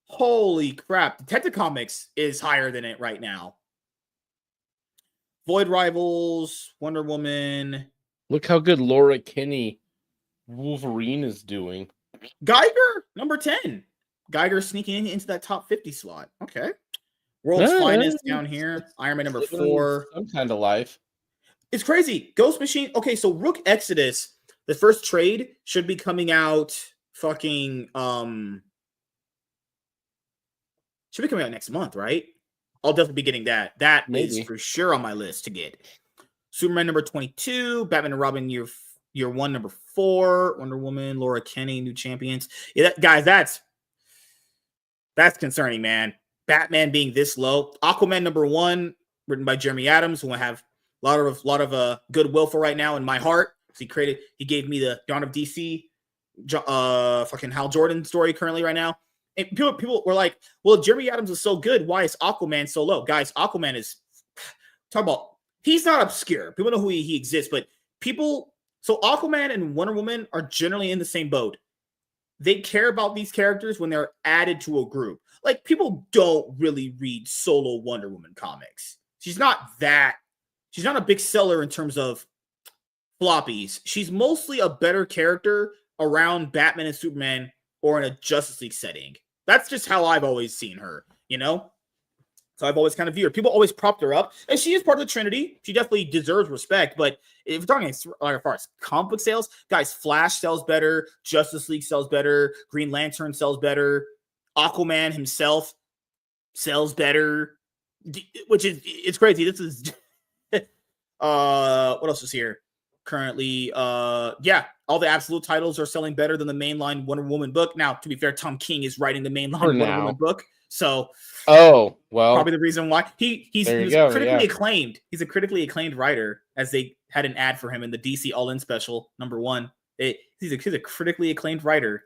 Holy crap. Detective Comics is higher than it right now. Void Rivals, Wonder Woman. Look how good Laura Kinney Wolverine is doing. Geiger, number 10. Geiger sneaking into that top 50 slot. Okay. World's Finest down here. Iron Man number 4. Some kind of life. It's crazy. Ghost Machine. Okay, so Rook Exodus, the first trade, should be coming out should be coming out next month, right? I'll definitely be getting that. That is for sure on my list to get. Superman number 22, Batman and Robin year 1 number 4, Wonder Woman, Laura Kinney, New Champions. Yeah, guys, that's concerning, man. Batman being this low. Aquaman number 1, written by Jeremy Adams, who I have a lot of goodwill for right now in my heart. He gave me the Dawn of DC, fucking Hal Jordan story currently right now. And people were like, well, Jeremy Adams is so good. Why is Aquaman so low? Guys, Aquaman is, talk about, he's not obscure. People know who he exists, but so Aquaman and Wonder Woman are generally in the same boat. They care about these characters when they're added to a group. Like, people don't really read solo Wonder Woman comics. She's not a big seller in terms of floppies. She's mostly a better character around Batman and Superman or in a Justice League setting. That's just how I've always seen her, So I've always kind of viewed her. People always propped her up, and she is part of the Trinity. She definitely deserves respect, but if we're talking as far as comic book sales, guys, Flash sells better, Justice League sells better, Green Lantern sells better, Aquaman himself sells better, which is, it's crazy. This is, what else is here? Currently, all the absolute titles are selling better than the mainline Wonder Woman book. Now, to be fair, Tom King is writing the mainline Wonder Woman book, so probably the reason why he's critically acclaimed. He's a critically acclaimed writer, as they had an ad for him in the DC All In special number 1. He's a critically acclaimed writer.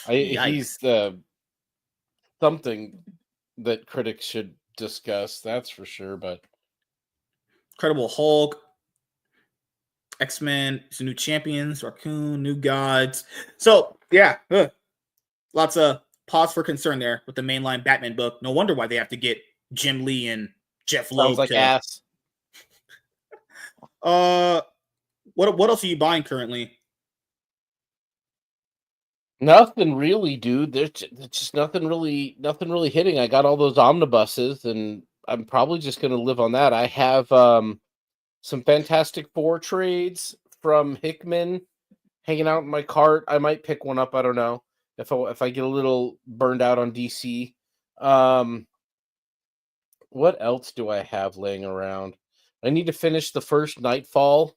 He's something that critics should discuss. That's for sure, but. Incredible Hulk, X-Men, some new champions, Raccoon, New Gods. So, lots of pause for concern there with the mainline Batman book. No wonder why they have to get Jim Lee and Jeff Loeb. Sounds like ass. What else are you buying currently? Nothing really, dude. There's just nothing really hitting. I got all those omnibuses, and I'm probably just going to live on that. I have some Fantastic Four trades from Hickman hanging out in my cart. I might pick one up. I don't know if I get a little burned out on DC. What else do I have laying around? I need to finish the first Nightfall,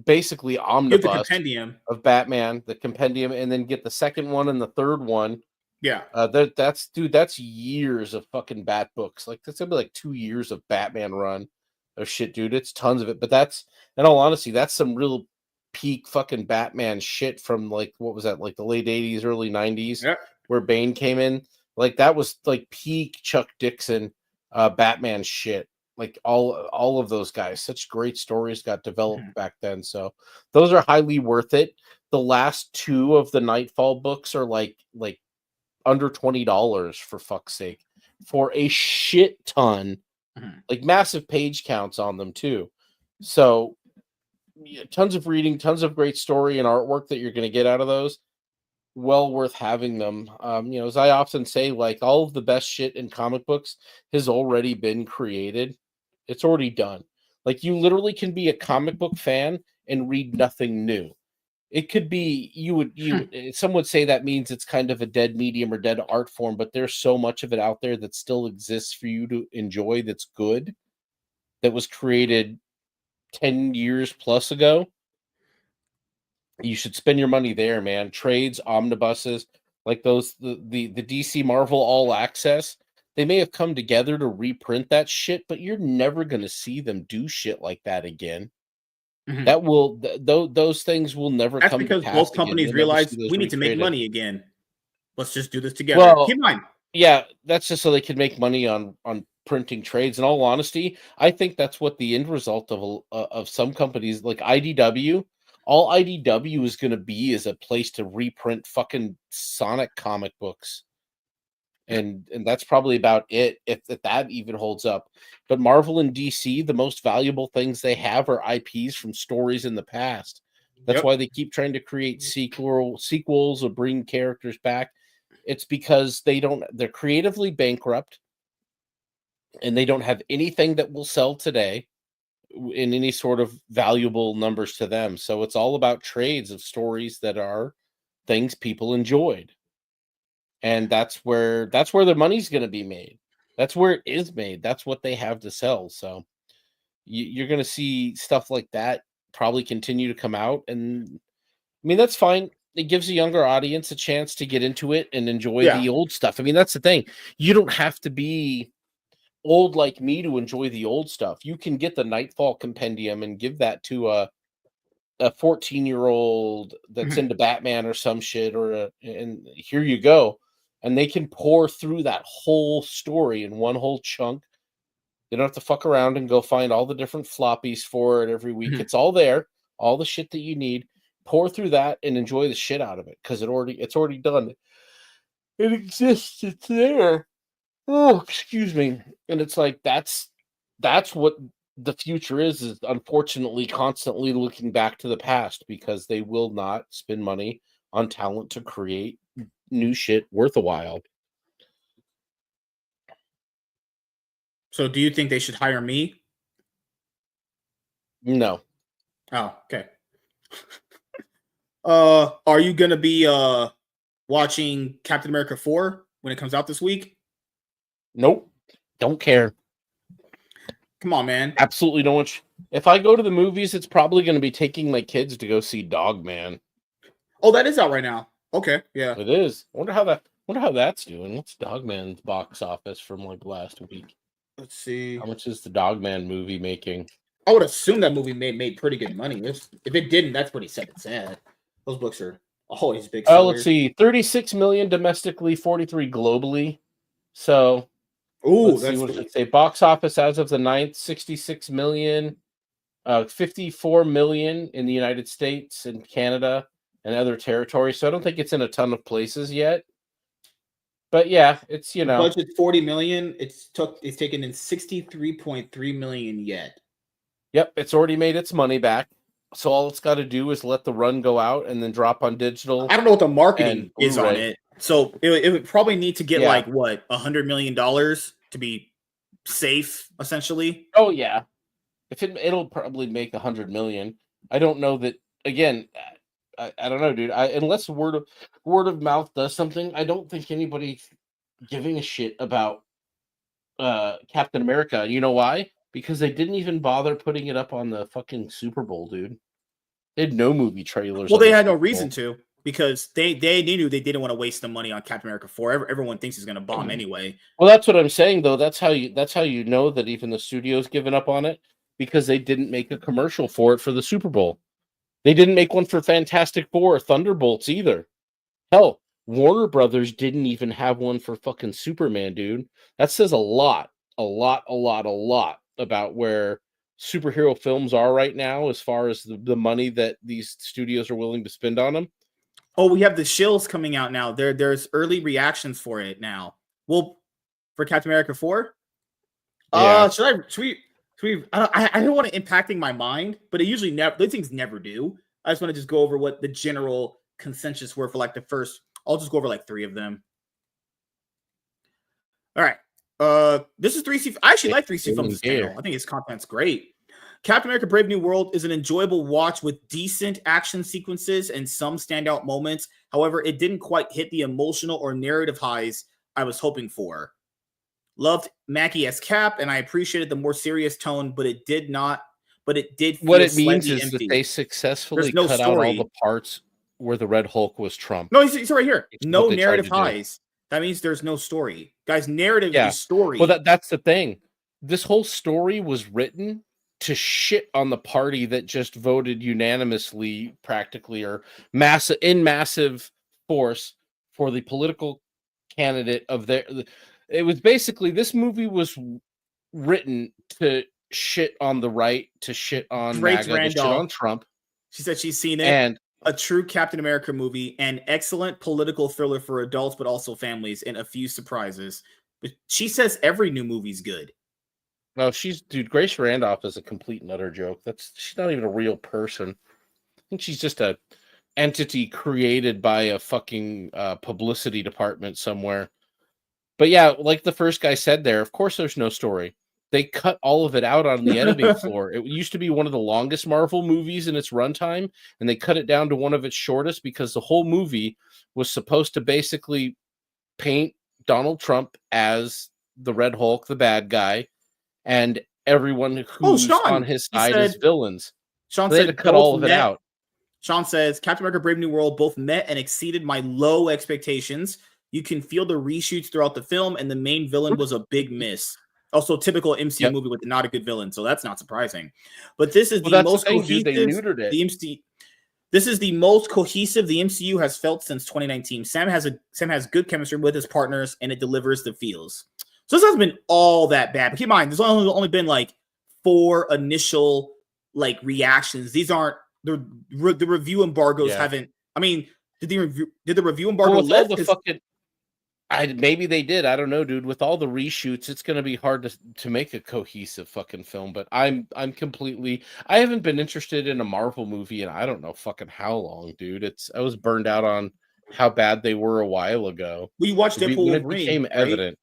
basically omnibus of Batman, the compendium, and then get the second one and the third one. Yeah, that's years of fucking Bat books. Like, that's gonna be like 2 years of Batman run of shit, dude. It's tons of it, but that's, in all honesty, that's some real peak fucking Batman shit from, like, what was that, like the late 80s, early 90s, where Bane came in. Like, that was like peak Chuck Dixon Batman shit. Like, all of those guys, such great stories got developed back then. So those are highly worth it. The last 2 of the Nightfall books are like under $20, for fuck's sake, for a shit ton, like massive page counts on them too. So tons of reading, tons of great story and artwork that you're going to get out of those. Well worth having them. As I often say, like, all of the best shit in comic books has already been created. It's already done. Like, you literally can be a comic book fan and read nothing new. It could be some would say that means it's kind of a dead medium or dead art form, but there's so much of it out there that still exists for you to enjoy that's good, that was created 10 years plus ago. You should spend your money there, man. Trades, omnibuses, like those the DC Marvel All Access. They may have come together to reprint that shit, but you're never going to see them do shit like that again. Mhm. That will those things will never That's come to because pass both again. companies You'll never realize see those we need to make recreated. money again. Let's just do this together. Well, Keep in mind, yeah, that's just so they can make money on printing trades. In all honesty, I think that's what the end result of some companies like IDW. All IDW is going to be is a place to reprint fucking Sonic comic books, and that's probably about it, if that even holds up. But Marvel and DC, the most valuable things they have are IPs from stories in the past. That's Yep. why they keep trying to create sequels or bring characters back. It's because they're creatively bankrupt, and they don't have anything that will sell today in any sort of valuable numbers to them. So it's all about trades of stories that are things people enjoyed. And that's where the money's going to be made. That's where it is made. That's what they have to sell. So you're going to see stuff like that probably continue to come out, and I mean that's fine. It gives a younger audience a chance to get into it and enjoy Yeah. the old stuff. I mean, that's the thing. You don't have to be old like me to enjoy the old stuff. You can get the Nightfall Compendium and give that to a 14-year-old that's Mhm. into Batman or some shit, and here you go. And they can pour through that whole story in one whole chunk. They don't have to fuck around and go find all the different floppies for it every week. Mhm. It's all there, all the shit that you need. Pour through that and enjoy the shit out of it because it's already done. It exists. It's there. Oh, excuse me. And it's like that's what the future is unfortunately constantly looking back to the past, because they will not spend money on talent to create new shit worth a while. So do you think they should hire me? No. Oh, okay. Are you gonna be watching Captain America 4 when it comes out this week? Nope. Don't care. Come on, man. Absolutely no one. If I go to the movies, it's probably going to be taking my kids to go see Dogman. Oh, that is out right now. Okay, yeah. It is. I wonder how that's doing. What's Dogman's box office from like last week? Let's see. How much is the Dogman movie making? I would assume that movie made pretty good money. If it didn't, that's pretty sad. Those books are always big sellers. Let's see. 36 million domestically, 43 globally. So Ooh, let's see that's what it say. Box office as of the 9th, 66 million, 54 million in the United States and Canada and other territories. So I don't think it's in a ton of places yet. But yeah, it's the budget's 40 million. It's taken in 63.3 million yet. Yep, it's already made its money back. So all it's got to do is let the run go out and then drop on digital. I don't know what the marketing is on it. So it would probably need to get like what, $100 million to be safe, essentially. Oh yeah, it'll probably make 100 million. I don't know that. Again, I don't know, dude. Unless word of mouth does something, I don't think anybody's giving a shit about Captain America. You know why? Because they didn't even bother putting it up on the fucking Super Bowl, dude. They had no movie trailers. Well, they had no reason to, because they knew they didn't want to waste the money on Captain America 4. Everyone thinks he's going to bomb anyway. Well, that's what I'm saying, though. That's how you know that even the studio's given up on it, because they didn't make a commercial for it for the Super Bowl. They didn't make one for Fantastic Four or Thunderbolts either. Hell, Warner Brothers didn't even have one for fucking Superman, dude. That says a lot about where superhero films are right now as far as the money that these studios are willing to spend on them. Oh, we have the shills coming out now. There's early reactions for it now. Well, for Captain America 4? Yeah. Should we I don't want it impacting my mind, but it usually never, those things never do. I just want to just go over what the general consensus were for like the first. I'll just go over like 3 of them. All right. This is 3C. I actually like 3C Films' channel. I think his content's great. Captain America Brave New World is an enjoyable watch with decent action sequences and some standout moments. However, it didn't quite hit the emotional or narrative highs I was hoping for. Loved Mackie as Cap, and I appreciated the more serious tone, but it did feel What it means slightly is empty. that they successfully There's no cut out all story. the parts where the Red Hulk was Trump. No, he's right here. Which is No what they tried narrative to do. highs. That means there's no story. Guys, narrative Yeah. is story. Well, that's the thing. This whole story was written to shit on the party that just voted unanimously, practically, or massive force for the political candidate of their. It was basically, this movie was written to shit on the right, to shit on Drake MAGA, to shit Randolph. on Trump. She said she's seen it. And a true Captain America movie, an excellent political thriller for adults, but also families, and a few surprises. But she says every new movie's good. no, dude, Grace Randolph is a complete and utter joke. She's not even a real person. I think she's just a entity created by a fucking publicity department somewhere. But yeah, like the first guy said there, of course there's no story. They cut all of it out on the editing floor. It used to be one of the longest Marvel movies in its runtime, and they cut it down to one of its shortest because the whole movie was supposed to basically paint Donald Trump as the Red Hulk, the bad guy, and everyone who's on his side as villains. Sean They had said to cut all of it out. Sean says Captain America Brave New World both met and exceeded my low expectations. You can feel the reshoots throughout the film, and the main villain was a big miss. Also, typical MCU movie with not a good villain, so that's not surprising. But this is the most cohesive. They neutered it. This is the most cohesive the MCU has felt since 2019. Sam has good chemistry with his partners, and it delivers the feels. So this hasn't been all that bad. But keep in mind, there's only been like 4 initial like reactions. These aren't the review embargoes. Haven't. I mean, did the review embargo lift? Maybe they did. I don't know, dude. With all the reshoots, it's going to be hard to make a cohesive fucking film. But I'm completely. I haven't been interested in a Marvel movie in I don't know fucking how long, dude. I was burned out on how bad they were a while ago. Well, you watched Deadpool Wolverine. It became evident,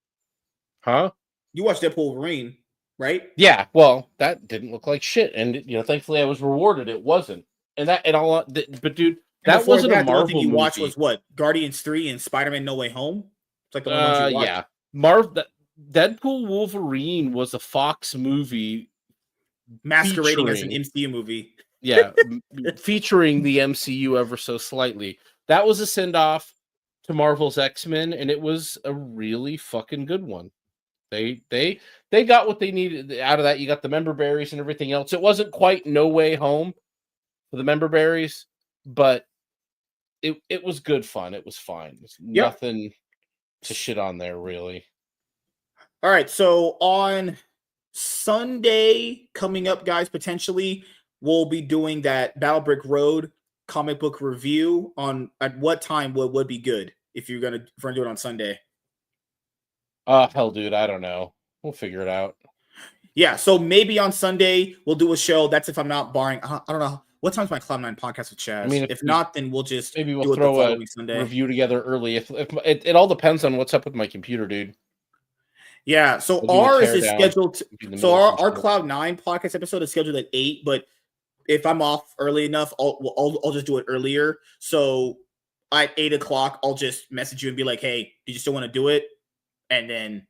huh? You watched Deadpool Wolverine, right? Yeah. Well, that didn't look like shit, and thankfully I was rewarded. It wasn't, but dude, that wasn't a Marvel movie. You watched was what? Guardians 3 and Spider-Man No Way Home. It's like the only ones you watched. Deadpool Wolverine was a Fox movie masquerading as an MCU movie. Yeah, featuring the MCU ever so slightly. That was a send-off to Marvel's X-Men, and it was a really fucking good one. They got what they needed out of that. You got the member berries and everything else. It wasn't quite No Way Home for the member berries, but it was good fun. It was fine. It's nothing to shit on there, really. All right, so on Sunday coming up, guys, potentially we'll be doing that Battle Brick Road comic book review. At what time would be good if you're gonna do it on Sunday? Hell, dude, I don't know. We'll figure it out. Yeah, so maybe on Sunday we'll do a show. That's if I'm not barring. I don't know what time's my Cloud9 podcast with Chaz. I mean, if not, then we'll just maybe we'll throw a review together early. If it all depends on what's up with my computer, dude. Yeah, so ours is scheduled. So our Cloud9 podcast episode is scheduled at 8, but if I'm off early enough, I'll just do it earlier. So at 8 o'clock, I'll just message you and be like, "Hey, do you still want to do it?" And then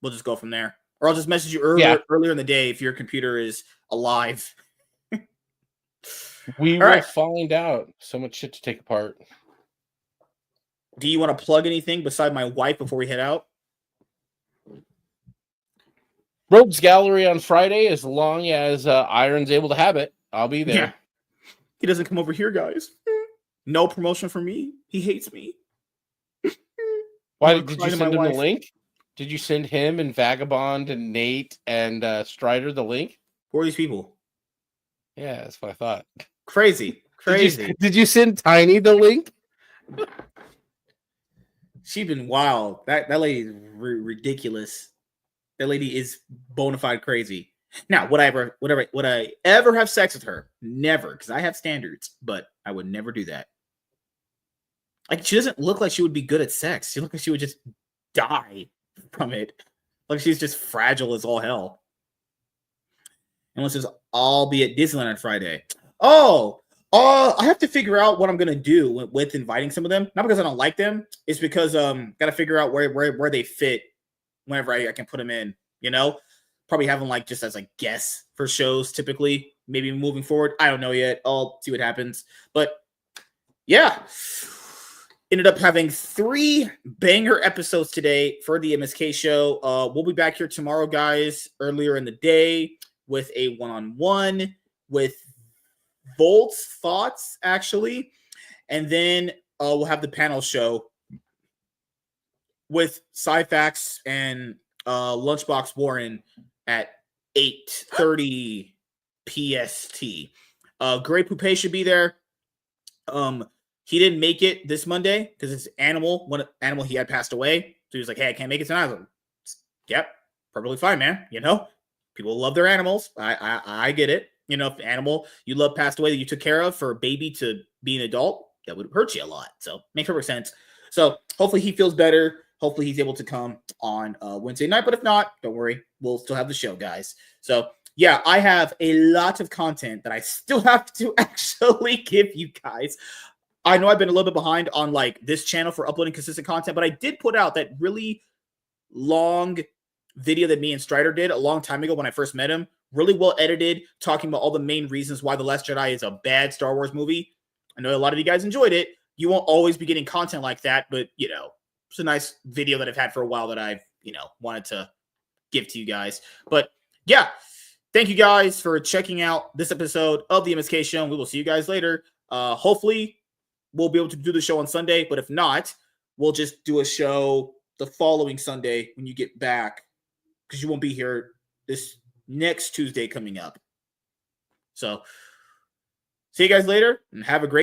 we'll just go from there. Or I'll just message you earlier in the day if your computer is alive. We will find out. So much shit to take apart. Do you want to plug anything beside my wife before we head out? Rogues Gallery on Friday, as long as Iron's able to have it. I'll be there. Yeah. He doesn't come over here, guys. No promotion for me. He hates me. Why did you send him the link? Did you send him and Vagabond and Nate and Strider the link? Who are these people? Yeah, that's what I thought. Crazy. Did you send Tiny the link? She's been wild. That lady is ridiculous. That lady is bona fide crazy. Now, would I ever have sex with her? Never, because I have standards, but I would never do that. Like, she doesn't look like she would be good at sex. She looks like she would just die from it. Like, she's just fragile as all hell. And one says, I'll be at Disneyland on Friday. I have to figure out what I'm gonna do with inviting some of them. Not because I don't like them, it's because gotta figure out where they fit whenever I can put them in. You know, probably have them like just as like guests for shows typically. Maybe moving forward, I don't know yet. I'll see what happens. But yeah, ended up having 3 banger episodes today for the MSK show. We'll be back here tomorrow, guys, earlier in the day with a one-on-one with Volt's thoughts, actually. And then we'll have the panel show with Cyfax and Lunchbox Warren at 8:30 PST. Grey Poupée should be there. He didn't make it this Monday because it's one animal he had passed away. So he was like, hey, I can't make it tonight. I was like, yep, perfectly fine, man. You know, people love their animals. I get it. You know, if the animal you love passed away that you took care of for a baby to be an adult, that would hurt you a lot. So makes perfect sense. So hopefully he feels better. Hopefully he's able to come on Wednesday night. But if not, don't worry. We'll still have the show, guys. So yeah, I have a lot of content that I still have to actually give you guys. I know I've been a little bit behind on like this channel for uploading consistent content, but I did put out that really long video that me and Strider did a long time ago when I first met him. Really well edited, talking about all the main reasons why The Last Jedi is a bad Star Wars movie. I know a lot of you guys enjoyed it. You won't always be getting content like that, but you know, it's a nice video that I've had for a while that I've, you know, wanted to give to you guys. But yeah, thank you guys for checking out this episode of the MSK show. And we will see you guys later. Hopefully we'll be able to do the show on Sunday, but if not, we'll just do a show the following Sunday when you get back, because you won't be here this next Tuesday coming up. So see you guys later and have a great